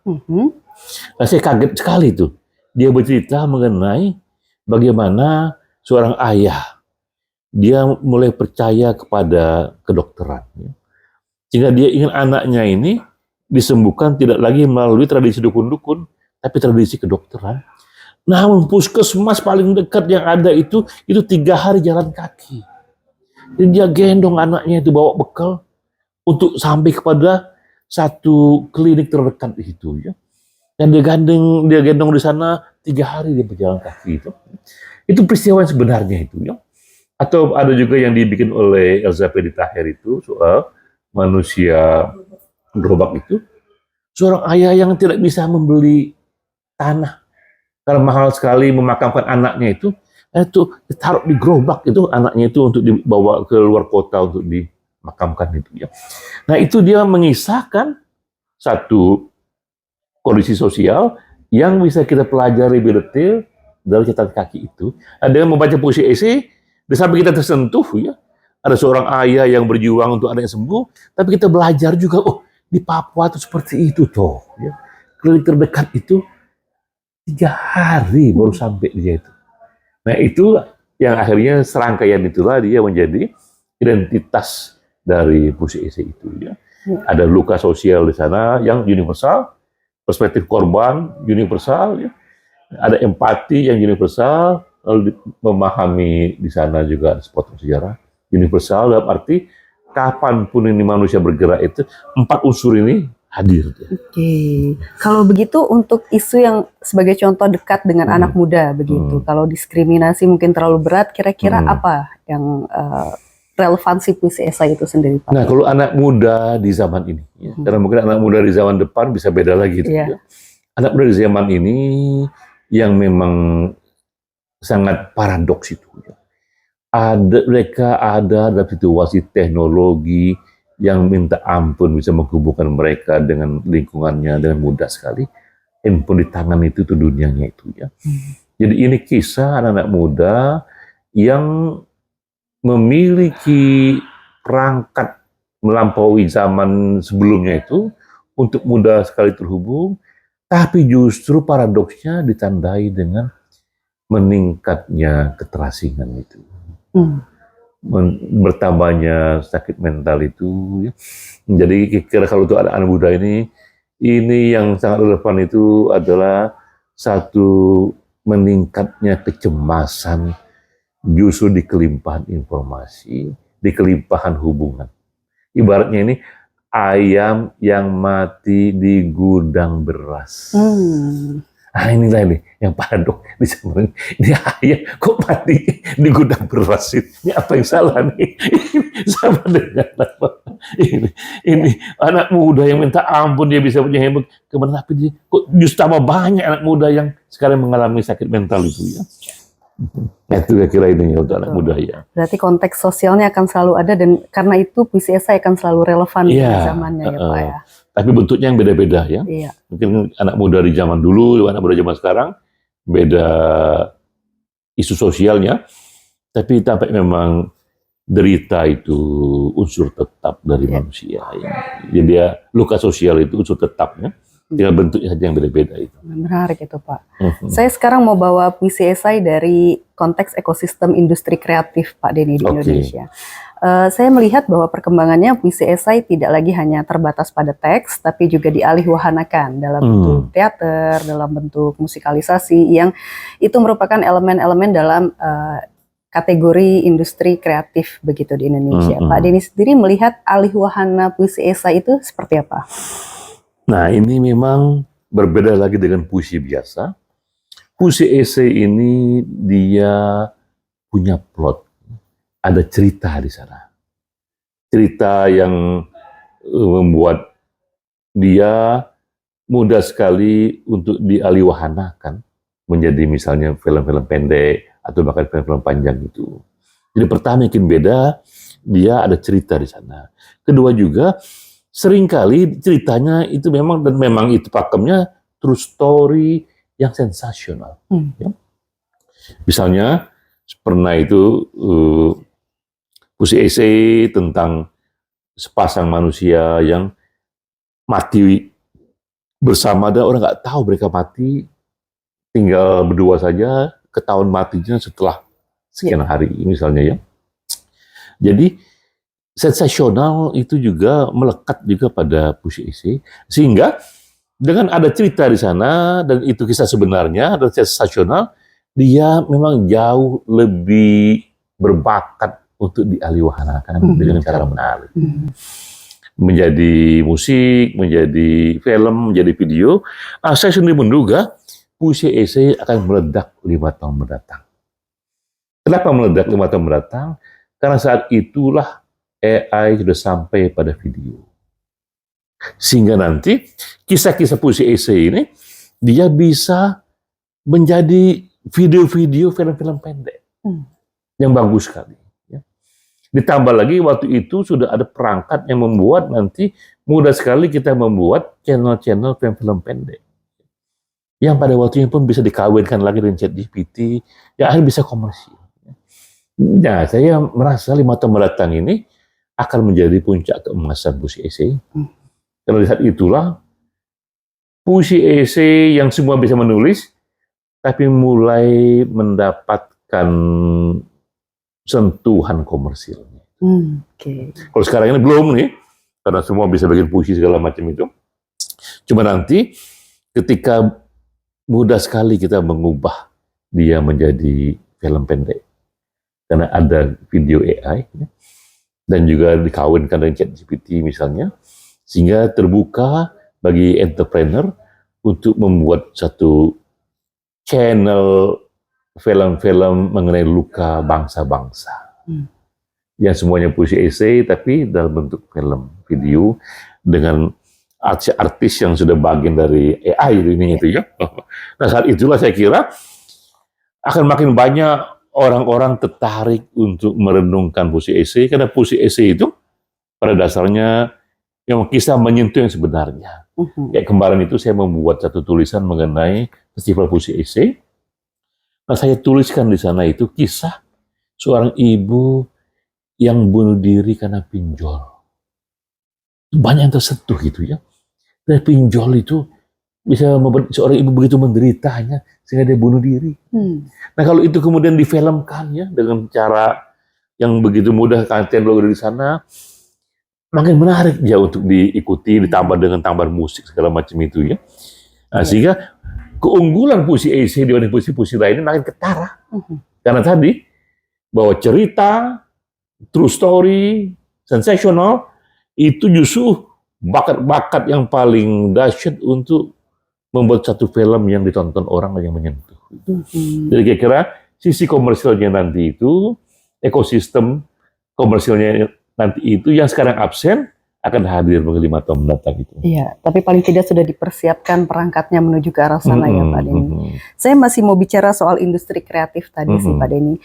nah, saya kaget sekali tuh. Dia bercerita mengenai bagaimana seorang ayah, dia mulai percaya kepada kedokteran. Ya. Sehingga dia ingin anaknya ini disembuhkan tidak lagi melalui tradisi dukun-dukun, tapi tradisi kedokteran. Namun puskesmas paling dekat yang ada itu 3 hari jalan kaki. Jadi dia gendong anaknya itu bawa bekal untuk sampai kepada satu klinik terdekat itu. Ya. Dan dia gendong di sana 3 hari dia berjalan kaki itu. Itu peristiwa yang sebenarnya itu. Ya. Atau ada juga yang dibikin oleh Elza Pedi Taher itu soal manusia gerobak itu. Seorang ayah yang tidak bisa membeli tanah karena mahal sekali memakamkan anaknya itu, itu taruh di gerobak itu anaknya itu untuk dibawa ke luar kota untuk dimakamkan itu ya. Nah itu dia mengisahkan satu kondisi sosial yang bisa kita pelajari lebih detail dari catatan kaki itu. Dengan membaca puisi esai, di samping kita tersentuh ya, ada seorang ayah yang berjuang untuk anaknya sembuh, tapi kita belajar juga, oh di Papua itu seperti itu toh. Ya. Klinik terdekat itu 3 hari baru sampai dia itu. Nah itu yang akhirnya serangkaian itulah dia menjadi identitas dari puisi esai itu. Ya. Ada luka sosial di sana yang universal, perspektif korban universal, ya. Ada empati yang universal, lalu memahami di sana juga ada sepotong sejarah universal dalam arti kapanpun ini manusia bergerak itu 4 unsur ini hadir. Oke, kalau begitu untuk isu yang sebagai contoh dekat dengan anak muda begitu, kalau diskriminasi mungkin terlalu berat, kira-kira apa yang relevansi puisi esai itu sendiri, Pak? Nah, kalau anak muda di zaman ini, ya, karena mungkin anak muda di zaman depan bisa beda lagi. Gitu, ya. Anak muda di zaman ini yang memang sangat paradoks itu. Ya. Mereka ada dalam situasi teknologi yang minta ampun bisa menghubungkan mereka dengan lingkungannya dengan mudah sekali. Handphone di tangan itu dunianya itu. Ya. Jadi ini kisah anak-anak muda yang memiliki perangkat melampaui zaman sebelumnya itu untuk mudah sekali terhubung, tapi justru paradoksnya ditandai dengan meningkatnya keterasingan itu, bertambahnya sakit mental itu. Ya. Jadi kira kalau untuk anak muda ini yang sangat relevan itu adalah satu meningkatnya kecemasan justru di kelimpahan informasi, di kelimpahan hubungan. Ibaratnya ini ayam yang mati di gudang beras. Inilah ini yang paradok di sana. Ini ayam kok mati di gudang beras ini apa yang salah nih? Sama dengan apa? Ini anak muda yang minta ampun dia bisa punya hebat kemana, tapi dia kok justru tambah banyak anak muda yang sekarang mengalami sakit mental itu ya. Itu kira-kira ini untuk anak muda ya. Berarti konteks sosialnya akan selalu ada dan karena itu puisi esai akan selalu relevan di zamannya ya Pak ya. Tapi bentuknya yang beda-beda ya. Iya. Mungkin anak muda di zaman dulu, anak muda zaman sekarang beda isu sosialnya. Tapi sampai memang derita itu unsur tetap dari manusia. Ya. Jadi dia luka sosial itu unsur tetapnya. Tinggal bentuknya saja yang beda-beda itu. Menarik itu Pak. Saya sekarang mau bawa puisi esai dari konteks ekosistem industri kreatif Pak Denny di Indonesia. Saya melihat bahwa perkembangannya puisi esai tidak lagi hanya terbatas pada teks, tapi juga dialihwahanakan dalam bentuk teater, dalam bentuk musikalisasi yang itu merupakan elemen-elemen dalam kategori industri kreatif begitu di Indonesia. Pak Denny sendiri melihat alihwahana puisi esai itu seperti apa? Nah, ini memang berbeda lagi dengan puisi biasa. Puisi esai ini dia punya plot, ada cerita di sana. Cerita yang membuat dia mudah sekali untuk dialihwahanakan menjadi misalnya film-film pendek atau bahkan film-film panjang itu. Jadi pertama mungkin beda, dia ada cerita di sana. Kedua juga seringkali ceritanya itu memang itu pakemnya true story yang sensasional. Ya. Misalnya pernah itu puisi esai tentang sepasang manusia yang mati bersama dan orang nggak tahu mereka mati, tinggal berdua saja, ketahuan matinya setelah sekian hari misalnya ya. Jadi sensasional itu juga melekat juga pada puisi esai, sehingga dengan ada cerita di sana dan itu kisah sebenarnya dan sensasional, dia memang jauh lebih berbakat untuk dialihwahanakan dengan cara menarik. Menjadi musik, menjadi film, menjadi video. Saya sendiri menduga puisi esai akan meledak 5 tahun mendatang. Kenapa meledak 5 tahun mendatang? Karena saat itulah AI sudah sampai pada video. Sehingga nanti kisah-kisah puisi esai ini dia bisa menjadi video-video film-film pendek. yang bagus sekali. Ya. Ditambah lagi waktu itu sudah ada perangkat yang membuat nanti mudah sekali kita membuat channel-channel film-film pendek. Yang pada waktunya pun bisa dikawinkan lagi dengan ChatGPT, ya akhirnya bisa komersil. Nah, saya merasa 5 tahun mendatang ini akan menjadi puncak keemasan puisi esai. Karena di saat itulah puisi esai yang semua bisa menulis, tapi mulai mendapatkan sentuhan komersilnya. Kalau sekarang ini belum nih, karena semua bisa bikin puisi segala macam itu. Cuma nanti ketika mudah sekali kita mengubah dia menjadi film pendek, karena ada video AI, dan juga dikawinkan dengan ChatGPT misalnya, sehingga terbuka bagi entrepreneur untuk membuat satu channel film-film mengenai luka bangsa-bangsa. Yang semuanya puisi esai, tapi dalam bentuk film, video, dengan artis-artis yang sudah bagian dari AI ini itu ya. Nah saat itulah saya kira akan makin banyak orang-orang tertarik untuk merenungkan puisi esai, karena puisi esai itu pada dasarnya yang kisah menyentuh yang sebenarnya. Kayak kemarin itu saya membuat satu tulisan mengenai festival puisi esai. Nah, saya tuliskan di sana itu kisah seorang ibu yang bunuh diri karena pinjol. Banyak yang tersentuh gitu ya. Dan pinjol itu bisa membuat seorang ibu begitu menderitanya sehingga dia bunuh diri. Nah, kalau itu kemudian difilmkan ya dengan cara yang begitu mudah, teknologi di sana, makin menarik dia untuk diikuti, ditambah dengan tambah musik segala macam itu ya. Nah, sehingga keunggulan puisi esai dibanding puisi-puisi lainnya makin ketara. Karena tadi bahwa cerita, true story, sensasional itu justru bakat-bakat yang paling dahsyat untuk membuat satu film yang ditonton orang yang menyentuh. Jadi kira-kira sisi komersilnya nanti itu, ekosistem komersilnya nanti itu yang sekarang absen akan hadir mungkin 5 tahun mendatang itu. Iya, tapi paling tidak sudah dipersiapkan perangkatnya menuju ke arah sana ya Pak Denny. Saya masih mau bicara soal industri kreatif tadi sih Pak Denny.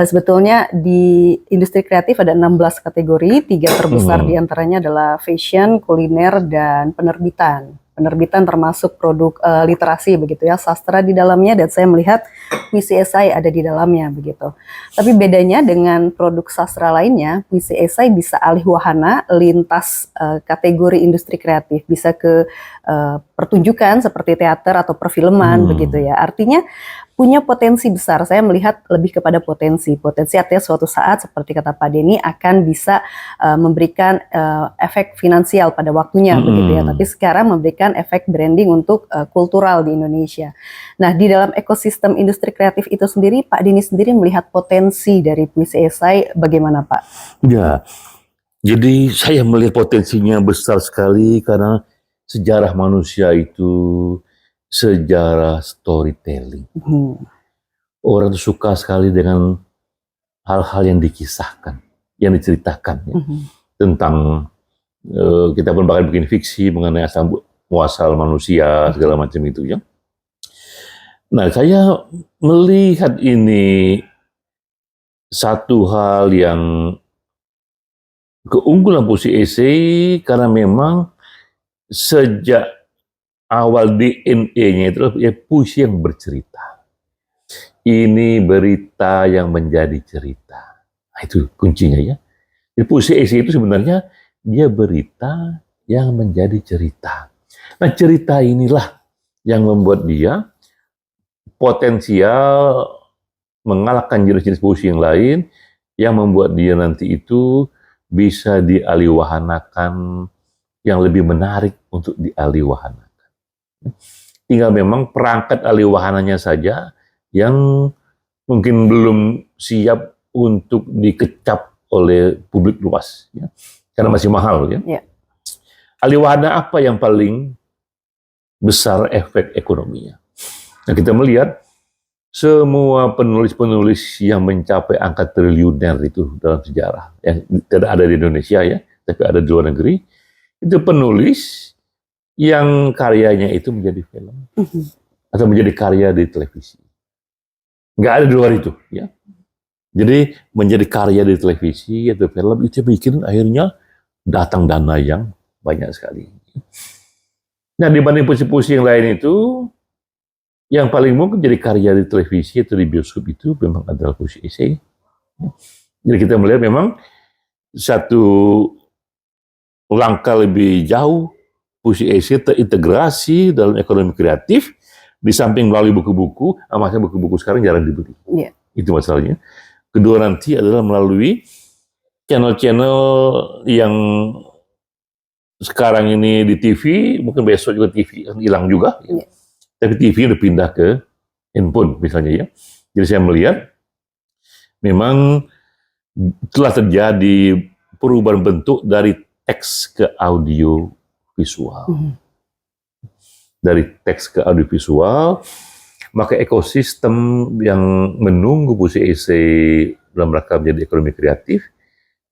Sebetulnya di industri kreatif ada 16 kategori, 3 terbesar diantaranya adalah fashion, kuliner, dan penerbitan. Penerbitan termasuk produk literasi begitu ya, sastra di dalamnya, dan saya melihat puisi esai ada di dalamnya begitu. Tapi bedanya dengan produk sastra lainnya, puisi esai bisa alih wahana lintas kategori industri kreatif, bisa ke pertunjukan seperti teater atau perfilman begitu ya. Artinya punya potensi besar. Saya melihat lebih kepada potensi. Potensi artinya suatu saat seperti kata Pak Denny akan bisa memberikan efek finansial pada waktunya begitu ya. Tapi sekarang memberikan efek branding untuk kultural di Indonesia. Nah, di dalam ekosistem industri kreatif itu sendiri, Pak Denny sendiri melihat potensi dari puisi esai bagaimana Pak? Ya, jadi saya melihat potensinya besar sekali karena sejarah manusia itu sejarah storytelling. Orang itu suka sekali dengan hal-hal yang dikisahkan, yang diceritakan ya. Tentang kita pun bahkan bikin fiksi mengenai asal muasal manusia segala macam itu ya. Nah, saya melihat ini satu hal yang keunggulan puisi esai karena memang sejak awal DNA-nya itu ya puisi yang bercerita. Ini berita yang menjadi cerita. Nah, itu kuncinya ya. Jadi puisi esai itu sebenarnya dia berita yang menjadi cerita. Nah, cerita inilah yang membuat dia potensial mengalahkan jenis-jenis puisi yang lain, yang membuat dia nanti itu bisa dialihwahanakan yang lebih menarik untuk dialihwahanakan. Tinggal memang perangkat alihwahananya saja yang mungkin belum siap untuk dikecap oleh publik luas, ya. Karena masih mahal. Ya. Alihwahana apa yang paling besar efek ekonominya? Nah, kita melihat semua penulis-penulis yang mencapai angka triliuner itu dalam sejarah, yang tidak ada di Indonesia ya, tapi ada di luar negeri, itu penulis yang karyanya itu menjadi film atau menjadi karya di televisi. Nggak ada di luar itu, ya. Jadi menjadi karya di televisi atau film itu bikin akhirnya datang dana yang banyak sekali. Nah, dibanding puisi-puisi yang lain itu, yang paling mungkin jadi karya di televisi atau di bioskop itu memang adalah puisi esai. Jadi kita melihat memang satu langkah lebih jauh, puisi esai terintegrasi dalam ekonomi kreatif, di samping melalui buku-buku, maksudnya buku-buku sekarang jarang dibeli. Iya. Itu masalahnya. Kedua nanti adalah melalui channel-channel yang sekarang ini di TV, mungkin besok juga TV hilang juga. Iya. Tapi TV udah pindah ke handphone misalnya ya. Jadi saya melihat memang telah terjadi perubahan bentuk dari teks ke audio visual. Dari teks ke audio visual, maka ekosistem yang menunggu puisi esai dalam rangka menjadi ekonomi kreatif,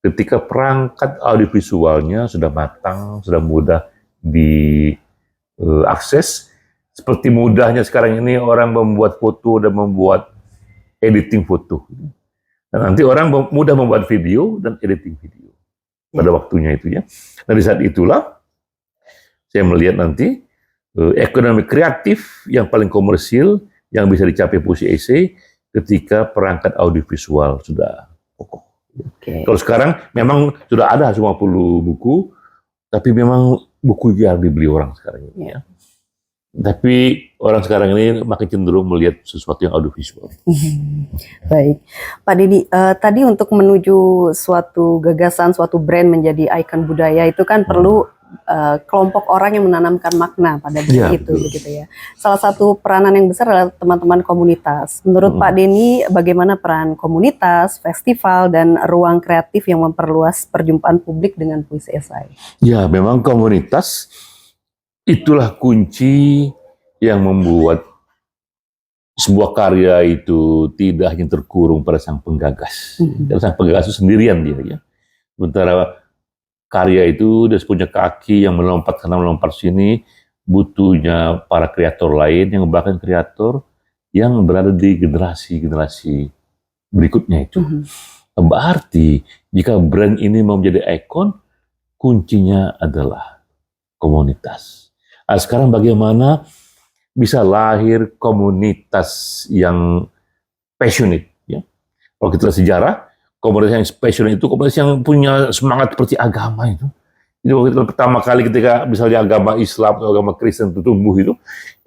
ketika perangkat audiovisualnya sudah matang, sudah mudah diakses, seperti mudahnya sekarang ini orang membuat foto dan membuat editing foto. Dan nanti orang mudah membuat video dan editing video pada waktunya itu ya. Nah di saat itulah saya melihat nanti ekonomi kreatif yang paling komersil yang bisa dicapai puisi esai ketika perangkat audiovisual sudah kokoh. Kalau sekarang memang sudah ada 50 buku, tapi memang buku jarang dibeli orang sekarang ini ya. Tapi orang sekarang ini makin cenderung melihat sesuatu yang audiovisual. Baik, Pak Didi, tadi untuk menuju suatu gagasan, suatu brand menjadi ikon budaya itu kan perlu kelompok orang yang menanamkan makna pada diri itu, begitu ya. Salah satu peranan yang besar adalah teman-teman komunitas. Menurut Pak Denny, bagaimana peran komunitas, festival, dan ruang kreatif yang memperluas perjumpaan publik dengan puisi esai? Ya, memang komunitas itulah kunci yang membuat sebuah karya itu tidak hanya terkurung pada sang penggagas. Karena sang penggagas itu sendirian dia ya. Sementara karya itu dia punya kaki yang melompat sana melompat sini, butuhnya para kreator lain yang bahkan kreator yang berada di generasi-generasi berikutnya itu. Berarti jika brand ini mau menjadi ikon, kuncinya adalah komunitas. Nah, sekarang bagaimana bisa lahir komunitas yang passionate ya. Kalau kita lihat sejarah, komunitas yang passionate itu komunitas yang punya semangat seperti agama itu. Itu pertama kali ketika misalnya agama Islam atau agama Kristen itu tumbuh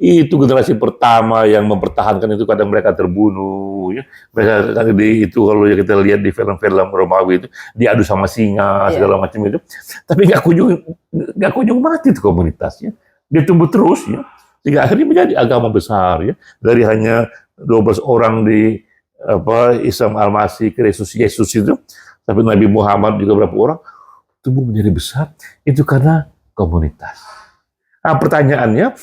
itu generasi pertama yang mempertahankan itu kadang mereka terbunuh ya. Mereka itu kalau kita lihat di film-film Romawi itu diadu sama singa segala macam itu. Tapi nggak kunjung mati itu komunitasnya. Dia tumbuh terus ya. Sehingga akhirnya menjadi agama besar ya. Dari hanya 12 orang di Islam Al-Masih, Yesus itu, tapi Nabi Muhammad juga berapa orang, tumbuh menjadi besar, itu karena komunitas. Nah, pertanyaannya,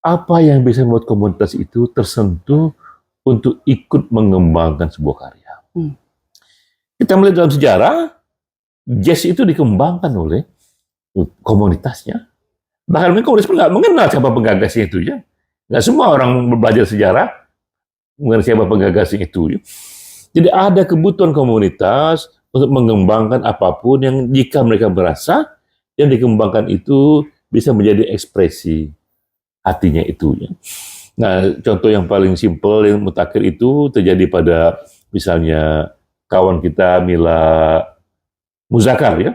apa yang bisa membuat komunitas itu tersentuh untuk ikut mengembangkan sebuah karya? Kita melihat dalam sejarah, jazz itu dikembangkan oleh komunitasnya. Bahkan komunitas pun nggak mengenal siapa penggagasnya itu ya. Nggak semua orang belajar sejarah mengenai siapa penggagasnya itu. Jadi ada kebutuhan komunitas untuk mengembangkan apapun yang jika mereka merasa yang dikembangkan itu bisa menjadi ekspresi hatinya itu ya. Nah, contoh yang paling simpel yang mutakhir itu terjadi pada misalnya kawan kita Mila Muzakkar ya.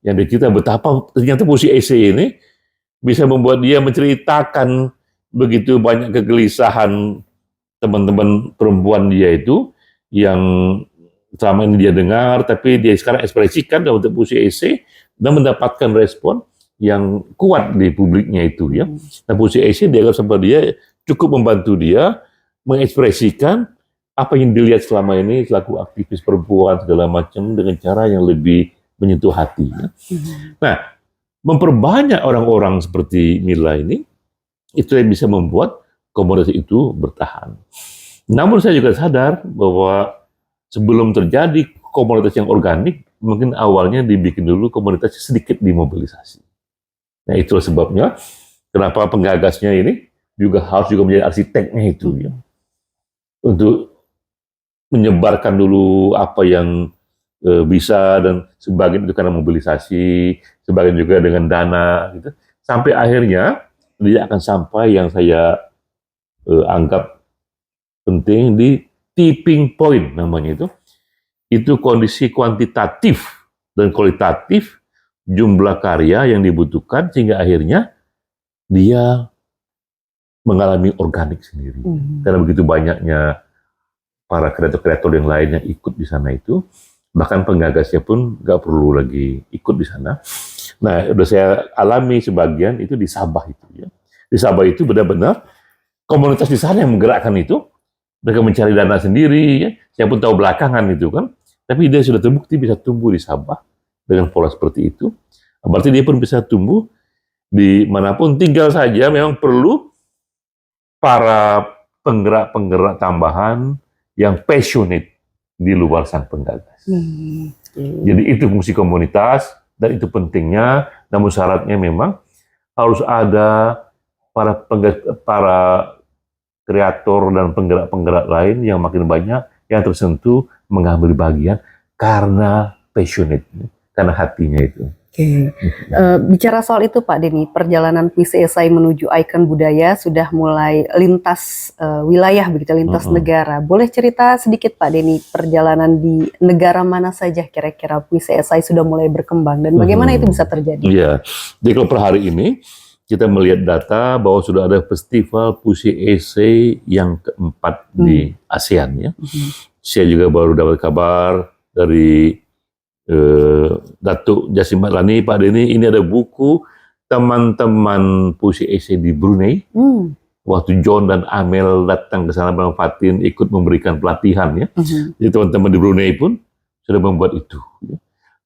Yang kita betapa ternyata puisi esai ini bisa membuat dia menceritakan begitu banyak kegelisahan teman-teman perempuan dia itu yang selama ini dia dengar, tapi dia sekarang ekspresikan dalam bentuk puisi esai dan mendapatkan respon yang kuat di publiknya itu ya. Nah, puisi esai dianggap sama dia cukup membantu dia mengekspresikan apa yang dilihat selama ini selaku aktivis perempuan segala macam dengan cara yang lebih menyentuh hati. Ya. Nah, memperbanyak orang-orang seperti Mila ini, itu yang bisa membuat komunitas itu bertahan. Namun saya juga sadar bahwa sebelum terjadi komunitas yang organik, mungkin awalnya dibikin dulu komunitas sedikit dimobilisasi. Nah itulah sebabnya kenapa penggagasnya ini juga harus menjadi arsiteknya itu ya. Untuk menyebarkan dulu apa yang bisa, dan sebagian itu karena mobilisasi, sebagian juga dengan dana gitu. Sampai akhirnya dia akan sampai yang saya anggap penting di tipping point namanya itu. Itu kondisi kuantitatif dan kualitatif jumlah karya yang dibutuhkan sehingga akhirnya dia mengalami organik sendiri. Karena begitu banyaknya para kreator-kreator yang lain yang ikut di sana itu, bahkan penggagasnya pun nggak perlu lagi ikut di sana. Nah, udah saya alami sebagian itu di Sabah itu ya. Di Sabah itu benar-benar komunitas di sana yang menggerakkan itu. Mereka mencari dana sendiri ya. Saya pun tahu belakangan itu kan. Tapi dia sudah terbukti bisa tumbuh di Sabah dengan pola seperti itu. Berarti dia pun bisa tumbuh di manapun, tinggal saja memang perlu para penggerak-penggerak tambahan yang passionate di luar sang penggagas. Jadi itu fungsi komunitas dan itu pentingnya, namun syaratnya memang harus ada para kreator dan penggerak-penggerak lain yang makin banyak yang tersentuh mengambil bagian karena passionate, karena hatinya itu. Bicara soal itu Pak Denny, perjalanan puisi esai menuju ikon budaya sudah mulai lintas wilayah begitu, lintas negara. Boleh cerita sedikit Pak Denny, perjalanan di negara mana saja kira-kira puisi esai sudah mulai berkembang dan bagaimana itu bisa terjadi? Iya, jadi kalau per hari ini kita melihat data bahwa sudah ada festival puisi esai yang keempat di ASEAN ya. Saya juga baru dapat kabar dari Datuk Jasim Matlani, Pak Denny, ini ada buku teman-teman puisi esai di Brunei. Waktu John dan Amel datang ke sana bersama Fatin ikut memberikan pelatihan ya. Jadi teman-teman di Brunei pun sudah membuat itu. Ya.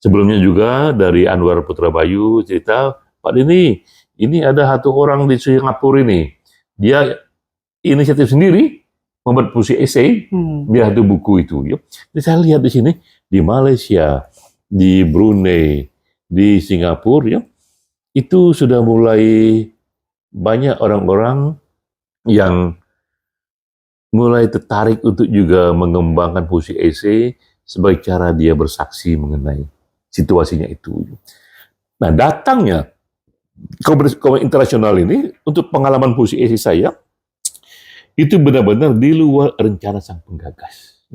Sebelumnya juga dari Anwar Putra Bayu cerita, Pak Denny, ini ada satu orang di Singapura ini, dia inisiatif sendiri membuat puisi esai, dia satu buku itu. Ya. Jadi saya lihat di sini di Malaysia, di Brunei, di Singapura, ya, itu sudah mulai banyak orang-orang yang mulai tertarik untuk juga mengembangkan puisi esai sebagai cara dia bersaksi mengenai situasinya itu. Nah, datangnya komunitas internasional ini untuk pengalaman puisi esai saya itu benar-benar di luar rencana sang penggagas.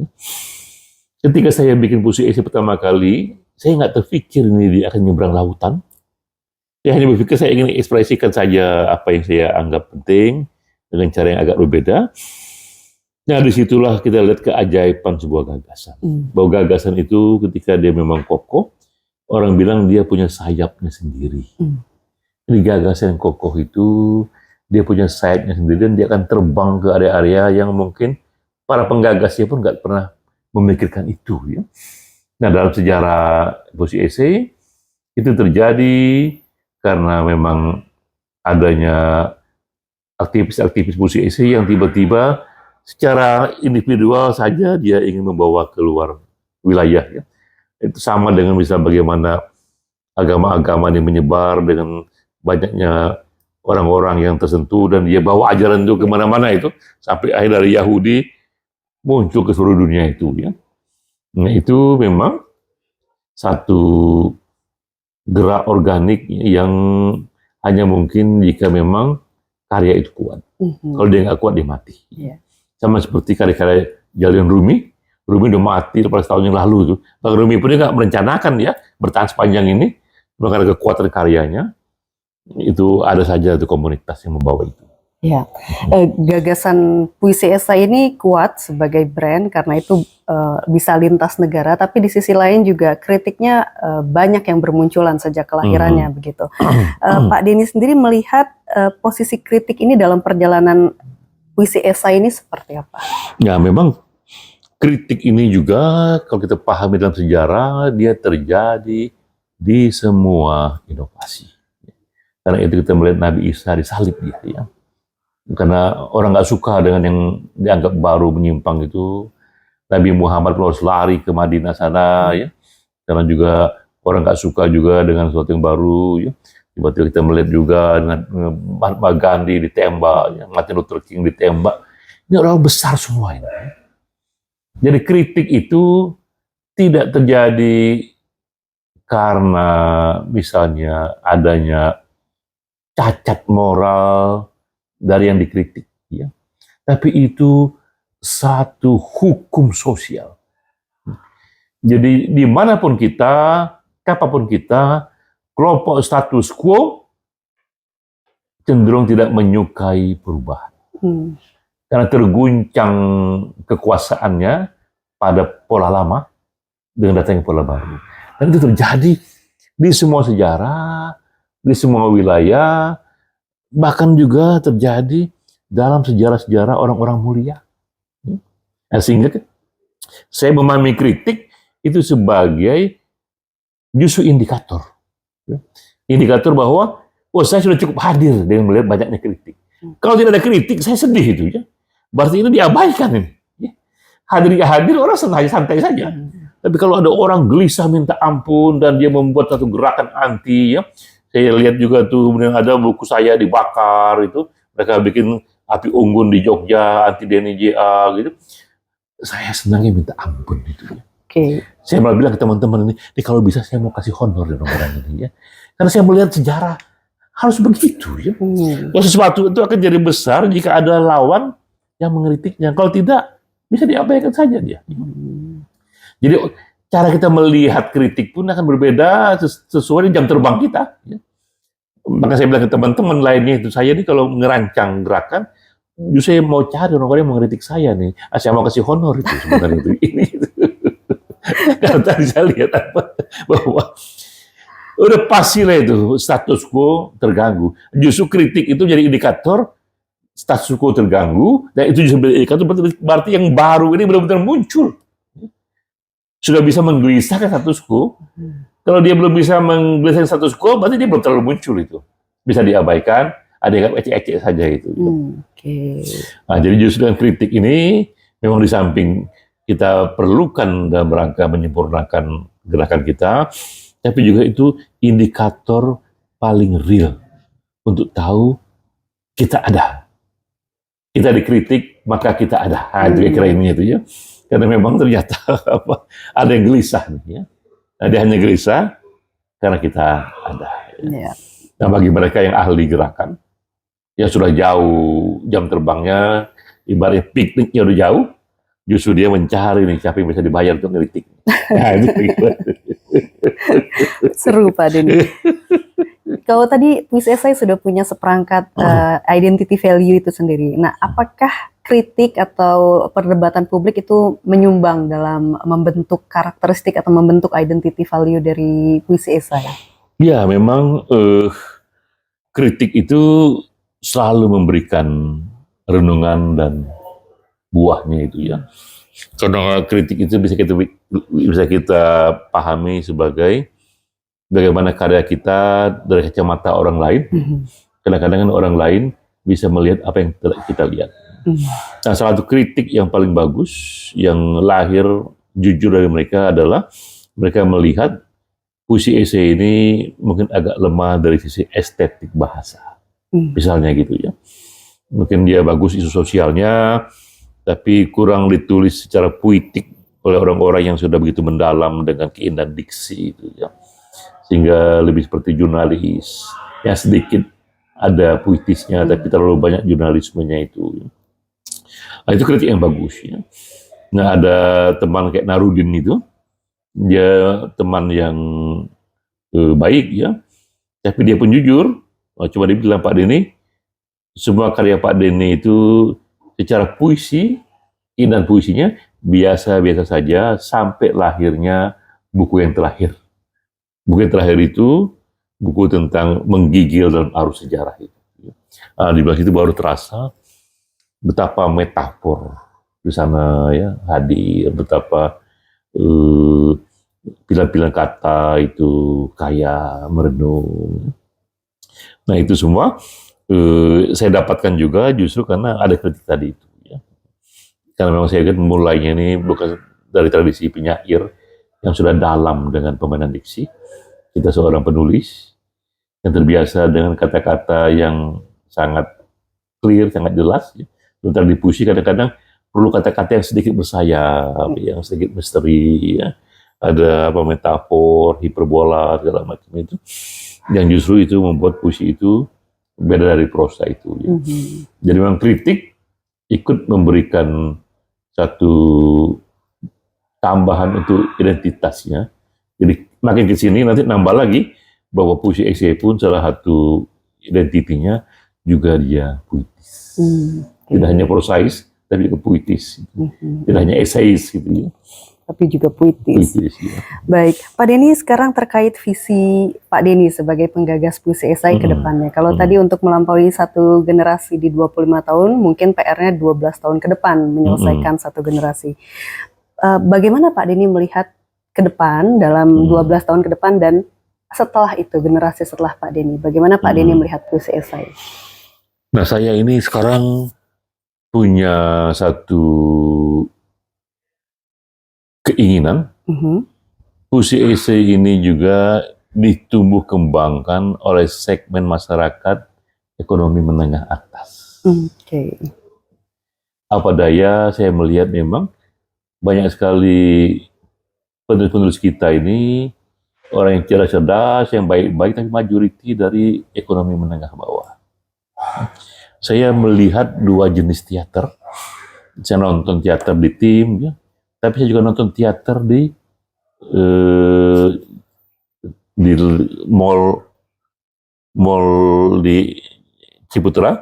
Ketika saya bikin puisi esai pertama kali, saya nggak terpikir ini dia akan nyebrang lautan. Saya hanya berpikir saya ingin ekspresikan saja apa yang saya anggap penting dengan cara yang agak berbeda. Nah, disitulah kita lihat keajaiban sebuah gagasan. Bahwa gagasan itu ketika dia memang kokoh, orang bilang dia punya sayapnya sendiri. Jadi gagasan yang kokoh itu, dia punya sayapnya sendiri dan dia akan terbang ke area-area yang mungkin para penggagasnya pun nggak pernah memikirkan itu. Ya. Nah, dalam sejarah puisi esai itu terjadi karena memang adanya aktivis-aktivis puisi esai yang tiba-tiba secara individual saja dia ingin membawa keluar wilayah. Ya. Itu sama dengan misalnya bagaimana agama-agama yang menyebar dengan banyaknya orang-orang yang tersentuh dan dia bawa ajaran itu kemana-mana itu sampai akhir dari Yahudi muncul ke seluruh dunia itu. Ya. Nah, itu memang satu gerak organik yang hanya mungkin jika memang karya itu kuat. Kalau dia nggak kuat, dia mati. Sama seperti karya-karya Jalil Rumi. Rumi udah mati pada tahun yang lalu itu. Bang Rumi pun nggak merencanakan ya bertahan sepanjang ini karena kekuatan karyanya. Itu ada saja itu komunitas yang membawa itu. Ya, gagasan puisi esai ini kuat sebagai brand karena itu bisa lintas negara, tapi di sisi lain juga kritiknya banyak yang bermunculan sejak kelahirannya begitu. Pak Denny sendiri melihat posisi kritik ini dalam perjalanan puisi esai ini seperti apa? Ya, memang kritik ini juga kalau kita pahami dalam sejarah dia terjadi di semua inovasi. Karena itu kita melihat Nabi Isa disalib dia, ya. Karena orang nggak suka dengan yang dianggap baru menyimpang itu. Nabi Muhammad harus lari ke Madinah sana, ya. Karena juga orang nggak suka juga dengan sesuatu yang baru, ya. Tiba-tiba kita melihat juga dengan Mahatma Gandhi ditembak, ya. Martin Luther King ditembak. Ini orang besar semua ini. Jadi kritik itu tidak terjadi karena misalnya adanya cacat moral dari yang dikritik, ya. Tapi itu satu hukum sosial. Jadi dimanapun kita, kapanpun kita, kelompok status quo cenderung tidak menyukai perubahan. Karena terguncang kekuasaannya pada pola lama dengan datangnya pola baru. Dan itu terjadi di semua sejarah, di semua wilayah, bahkan juga terjadi dalam sejarah-sejarah orang-orang mulia. Nah, sehingga saya memahami kritik itu sebagai justru indikator. Indikator bahwa, oh saya sudah cukup hadir dengan melihat banyaknya kritik. Kalau tidak ada kritik, saya sedih itu, ya. Berarti ini diabaikan ini. Hadir orang santai saja. Tapi kalau ada orang gelisah minta ampun dan dia membuat satu gerakan anti, ya. Saya lihat juga tuh, kemudian ada buku saya dibakar itu, mereka bikin api unggun di Jogja, anti Denny JA gitu. Saya senangnya minta ampun itu, ya. Saya malah bilang ke teman-teman ini kalau bisa saya mau kasih honor dengan orang ini, ya. Karena saya melihat sejarah harus begitu, ya. Kalau sesuatu itu akan jadi besar jika ada lawan yang mengkritiknya. Kalau tidak, bisa diabaikan saja dia. Jadi cara kita melihat kritik pun akan berbeda sesuai dengan jam terbang kita, ya. Maka saya bilang ke teman-teman lainnya itu, saya ini kalau ngerancang gerakan, justru saya mau cari orang-orang yang mengkritik saya nih. Saya mau kasih honor itu sebenarnya itu ini. Karena tadi saya lihat bahwa udah pasti lah itu status quo terganggu. Justru kritik itu jadi indikator status quo terganggu, dan itu justru indikator berarti yang baru ini benar-benar muncul. Sudah bisa menggelisahkan status quo. Kalau dia belum bisa menggelisahkan status quo, berarti dia belum terlalu muncul itu. Bisa diabaikan, ada yang ecek-ecek saja itu. Nah, jadi justru dengan kritik ini memang di samping kita perlukan dalam rangka menyempurnakan gerakan kita, tapi juga itu indikator paling real untuk tahu kita ada. Kita dikritik, maka kita ada. Kira-kira ini itu, ya. Karena memang ternyata ada yang gelisah, ya. Nah, dia hanya gelisah karena kita ada. Ya. Nah, bagi mereka yang ahli gerakan, yang sudah jauh jam terbangnya, ibaratnya pikniknya udah jauh, justru dia mencari nih siapa yang bisa dibayar untuk ngeritik. Nah, seru Pak Denny. Kalau tadi puisi esai sudah punya seperangkat identity value itu sendiri. Nah, apakah kritik atau perdebatan publik itu menyumbang dalam membentuk karakteristik atau membentuk identity value dari puisi esai? Ya, memang kritik itu selalu memberikan renungan dan buahnya itu, ya. Karena kritik itu bisa kita pahami sebagai bagaimana karya kita dari kacamata orang lain. Kadang-kadang orang lain bisa melihat apa yang kita lihat. Nah, salah satu kritik yang paling bagus yang lahir jujur dari mereka adalah mereka melihat puisi esai ini mungkin agak lemah dari sisi estetik bahasa. Misalnya gitu, ya. Mungkin dia bagus isu sosialnya, tapi kurang ditulis secara puitik oleh orang-orang yang sudah begitu mendalam dengan keindahan diksi itu, ya. Sehingga lebih seperti jurnalis yang sedikit ada puitisnya, tapi terlalu banyak jurnalismenya itu. Nah, itu kritik yang bagus, ya. Nah, ada teman kayak Narudin itu, dia teman yang baik, ya, tapi dia pun jujur. Coba dibilang, Pak Denny, semua karya Pak Denny itu secara puisi, keindahan puisinya biasa-biasa saja sampai lahirnya buku yang terakhir. Buku yang terakhir itu buku tentang menggigil dalam arus sejarah itu. Di belakang itu baru terasa betapa metafor di sana, ya, hadir, betapa pilihan-pilihan kata itu kaya, merenung. Nah, itu semua saya dapatkan juga justru karena ada kritik tadi itu, ya. Karena memang saya lihat mulainya ini bukan dari tradisi penyair yang sudah dalam dengan pemainan diksi. Kita seorang penulis yang terbiasa dengan kata-kata yang sangat clear, sangat jelas, ya. Sementara di puisi kadang-kadang perlu kata-kata yang sedikit bersayap, yang sedikit misteri, ya. Ada apa metafor, hiperbola segala macam itu, yang justru itu membuat puisi itu beda dari prosa itu. Ya. Jadi memang kritik ikut memberikan satu tambahan untuk identitasnya. Jadi makin ke sini nanti nambah lagi bahwa puisi esai pun salah satu identitinya juga dia puitis. Tidak hanya prosais, tapi juga puitis. Tidak hanya esais gitu ya. Tapi juga puitis. Ya. Baik, Pak Denny sekarang terkait visi Pak Denny sebagai penggagas puisi esai ke depannya. Kalau tadi untuk melampaui satu generasi di 25 tahun, mungkin PR-nya 12 tahun ke depan menyelesaikan satu generasi. Bagaimana Pak Denny melihat ke depan dalam 12 tahun ke depan dan setelah itu, generasi setelah Pak Denny? Bagaimana Pak Denny melihat puisi esai? Nah, saya ini sekarang punya satu keinginan, puisi esai ini juga ditumbuh kembangkan oleh segmen masyarakat ekonomi menengah atas. Apa daya saya melihat memang banyak sekali penulis-penulis kita ini orang yang cerdas-cerdas, yang baik-baik, tapi majoriti dari ekonomi menengah bawah. Saya melihat dua jenis teater. Saya nonton teater di tim, ya. Tapi saya juga nonton teater di mall di Ciputra.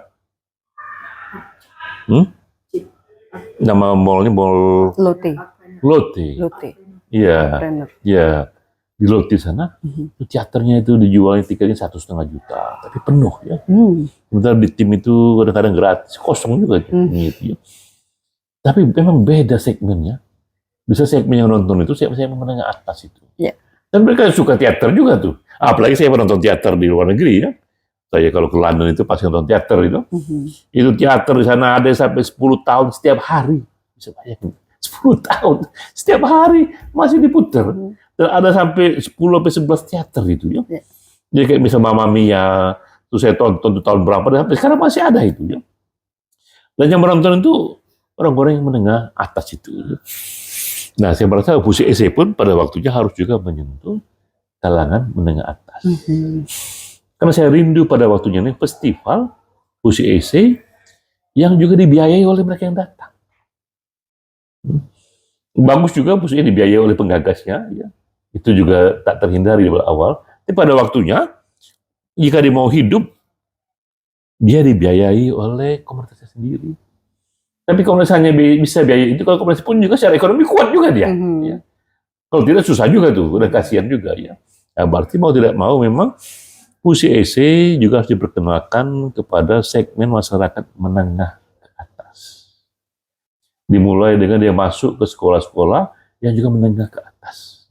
Nama mallnya Mall Lotte. Iya, iya. Di Lotte sana, teaternya itu dijualnya tiketnya 1,5 juta, tapi penuh ya. Sementara di tim itu kadang-kadang gratis, kosong juga gitu ya. Tapi memang beda segmennya. Bisa segmen yang nonton itu saya menengah atas itu. Dan mereka suka teater juga tuh. Apalagi saya menonton teater di luar negeri ya. Saya kalau ke London itu pasti nonton teater itu. Itu teater di sana ada sampai 10 tahun setiap hari. Bisa bayangin. 10 tahun setiap hari masih diputer. Dan ada sampai 10-11 teater gitu ya. Jadi kayak misalnya Mamma Mia, terus saya tonton tuh tahun berapa, dan sampai sekarang masih ada itu ya. Dan yang menonton itu orang-orang yang menengah atas itu. Nah, saya merasa puisi esai pun pada waktunya harus juga menyentuh kalangan menengah atas. Karena saya rindu pada waktunya ini festival puisi esai yang juga dibiayai oleh mereka yang datang. Bagus juga puisi ini dibiayai oleh penggagasnya, ya. Itu juga tak terhindari dari awal. Tapi pada waktunya, jika dia mau hidup, dia dibiayai oleh komunitasnya sendiri. Tapi kalau misalnya bisa biaya itu, kalau komunitas pun juga secara ekonomi kuat juga dia. Ya. Kalau tidak susah juga tuh, udah kasihan juga ya. Nah, berarti mau tidak mau memang puisi esai juga harus diperkenalkan kepada segmen masyarakat menengah ke atas. Dimulai dengan dia masuk ke sekolah-sekolah yang juga menengah ke atas.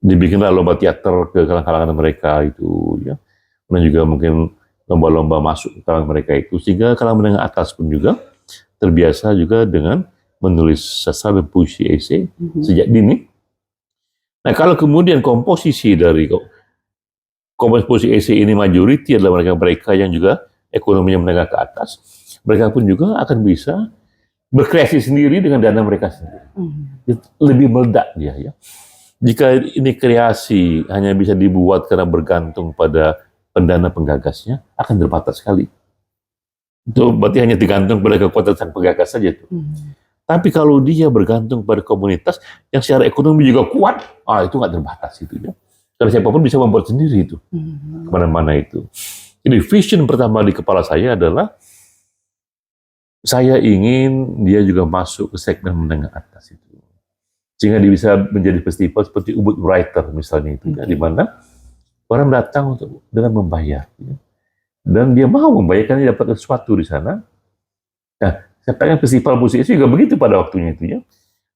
Dibikinlah lomba teater ke kalangan mereka itu, ya. Dan juga mungkin lomba-lomba masuk ke kalangan mereka itu, sehingga kalangan menengah atas pun juga terbiasa juga dengan menulis sastra dan puisi esai sejak dini. Nah, kalau kemudian komposisi dari komposisi esai ini majoriti adalah mereka yang juga ekonominya menengah ke atas, mereka pun juga akan bisa berkreasi sendiri dengan dana mereka sendiri. Lebih meledak dia ya. Jika ini kreasi hanya bisa dibuat karena bergantung pada pendana penggagasnya, akan terbatas sekali. Itu berarti hanya digantung pada kekuatan sang penggagas saja itu. Tapi kalau dia bergantung pada komunitas yang secara ekonomi juga kuat, itu nggak terbatas itu ya. Karena siapapun bisa membuat sendiri itu kemana-mana itu. Jadi vision pertama di kepala saya adalah saya ingin dia juga masuk ke segmen menengah atas itu, sehingga dia bisa menjadi festival seperti Ubud Writer misalnya itu, di mana orang datang untuk dengan membayar. Ya. Dan dia mau membayar karena dia dapat sesuatu di sana. Nah, saya pengen festival musik itu juga begitu pada waktunya itu ya.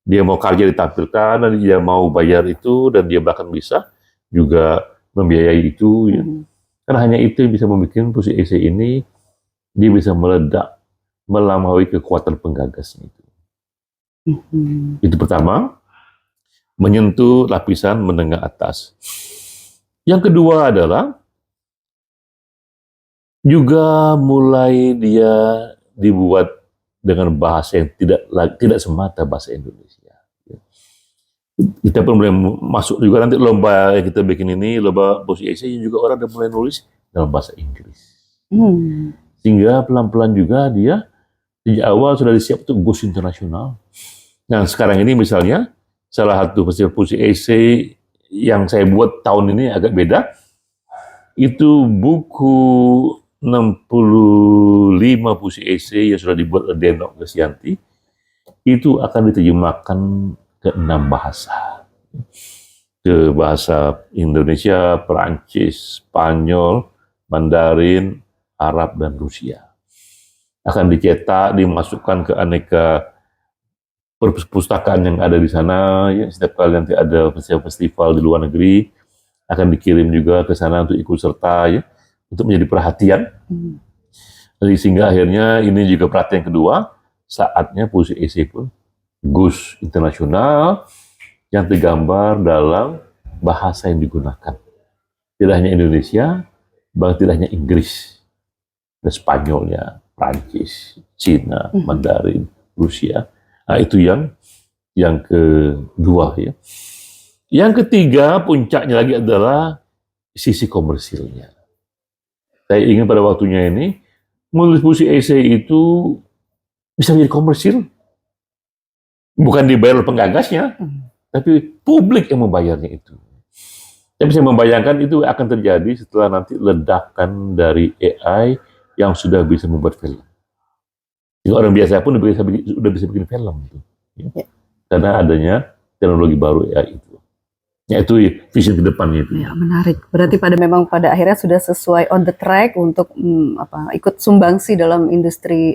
Dia mau karya ditampilkan, dan dia mau bayar itu, dan dia bahkan bisa juga membiayai itu. Ya. Karena hanya itu yang bisa membuat musik esai ini, dia bisa meledak, melampaui kekuatan penggagasnya itu. Itu pertama, menyentuh lapisan menengah atas. Yang kedua adalah juga mulai dia dibuat dengan bahasa yang tidak semata bahasa Indonesia. Kita pun mulai masuk juga nanti lomba yang kita bikin ini, lomba puisi esai juga orang udah mulai nulis dalam bahasa Inggris. Sehingga pelan-pelan juga dia sejak awal sudah disiap untuk GUS internasional. Nah sekarang ini misalnya salah satu festival puisi esai yang saya buat tahun ini agak beda. Itu buku 65 puisi esai yang sudah dibuat oleh Denok Gesyanti itu akan diterjemahkan ke 6 bahasa. Ke bahasa Indonesia, Perancis, Spanyol, Mandarin, Arab, dan Rusia. Akan dicetak, dimasukkan ke aneka perpustakaan yang ada di sana. Ya, setiap kali nanti ada festival di luar negeri, akan dikirim juga ke sana untuk ikut serta, ya, untuk menjadi perhatian. Jadi sehingga akhirnya ini juga perhatian kedua, saatnya puisi esai pun GUS internasional yang tergambar dalam bahasa yang digunakan. Tidak hanya Indonesia, bahkan tidak hanya Inggris, dan Spanyolnya, Prancis, Cina, Mandarin, Rusia. Nah, itu yang kedua, ya. Yang ketiga, puncaknya lagi adalah sisi komersilnya. Saya ingin pada waktunya ini menulis puisi esai itu bisa menjadi komersil. Bukan dibayar oleh penggagasnya, tapi publik yang membayarnya itu. Saya bisa membayangkan itu akan terjadi setelah nanti ledakan dari AI yang sudah bisa membuat film. Jadi orang biasa pun sudah bisa bikin film. Ya. Karena adanya teknologi baru AI itu. Ya itu visi ke depannya itu. Ya, menarik. Berarti memang pada akhirnya sudah sesuai on the track untuk ikut sumbangsi dalam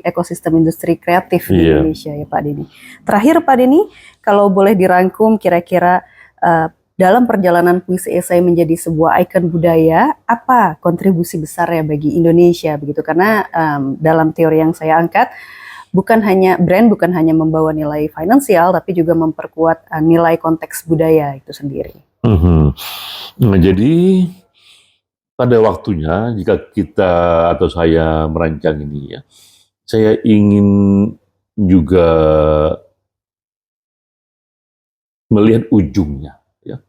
ekosistem industri kreatif di Indonesia ya Pak Denny. Terakhir Pak Denny, kalau boleh dirangkum kira-kira dalam perjalanan puisi esai menjadi sebuah ikon budaya, apa kontribusi besarnya bagi Indonesia begitu? Karena dalam teori yang saya angkat, bukan hanya membawa nilai finansial, tapi juga memperkuat nilai konteks budaya itu sendiri. Nah, jadi pada waktunya jika kita atau saya merancang ini ya, saya ingin juga melihat ujungnya. Ya.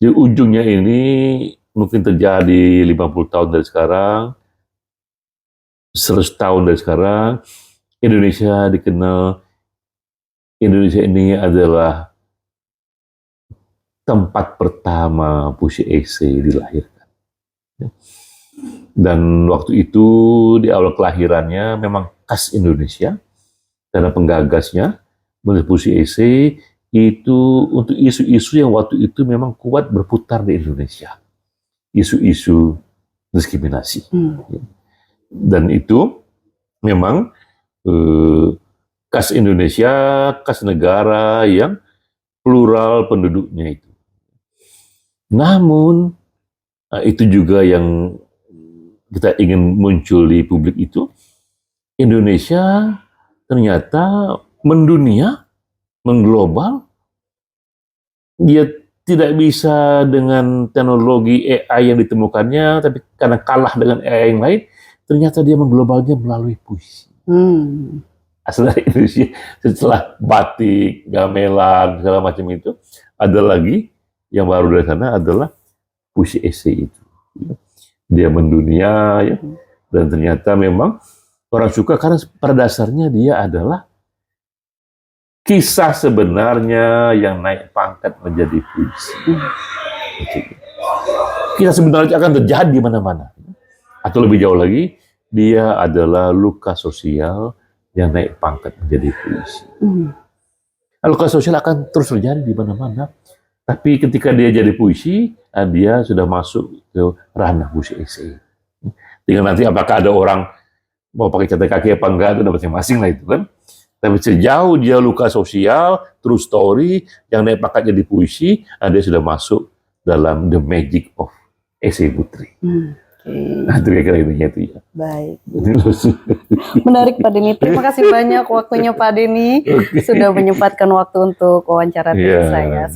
Jadi ujungnya ini mungkin terjadi 50 tahun dari sekarang, 100 tahun dari sekarang. Indonesia dikenal, Indonesia ini adalah tempat pertama puisi esai dilahirkan. Dan waktu itu di awal kelahirannya memang khas Indonesia, karena penggagasnya menulis puisi esai itu untuk isu-isu yang waktu itu memang kuat berputar di Indonesia. Isu-isu diskriminasi. Dan itu memang khas Indonesia, khas negara yang plural penduduknya itu. Namun, itu juga yang kita ingin muncul di publik itu, Indonesia ternyata mendunia, mengglobal, dia tidak bisa dengan teknologi AI yang ditemukannya, tapi karena kalah dengan AI yang lain, ternyata dia mengglobalnya melalui puisi. Asal dari Indonesia, setelah batik, gamelan, segala macam itu, ada lagi yang baru dari sana adalah puisi esai itu. Dia mendunia, ya, dan ternyata memang orang suka karena pada dasarnya dia adalah kisah sebenarnya yang naik pangkat menjadi puisi. Kisah sebenarnya akan terjadi di mana-mana. Atau lebih jauh lagi, dia adalah luka sosial yang naik pangkat menjadi puisi. Luka sosial akan terus terjadi di mana-mana. Tapi ketika dia jadi puisi, dia sudah masuk ke ranah puisi esai. Tinggal nanti apakah ada orang mau pakai catatan kaki apa enggak, itu masing-masing lah itu kan. Tapi sejauh dia luka sosial, true story, yang naik pangkat jadi puisi, dia sudah masuk dalam the magic of esai putri. Nah, itu kira-kira intinya itu ya. Baik. Menarik Pak Denny. Terima kasih banyak waktunya Pak Denny. Sudah menyempatkan waktu untuk wawancara dengan saya.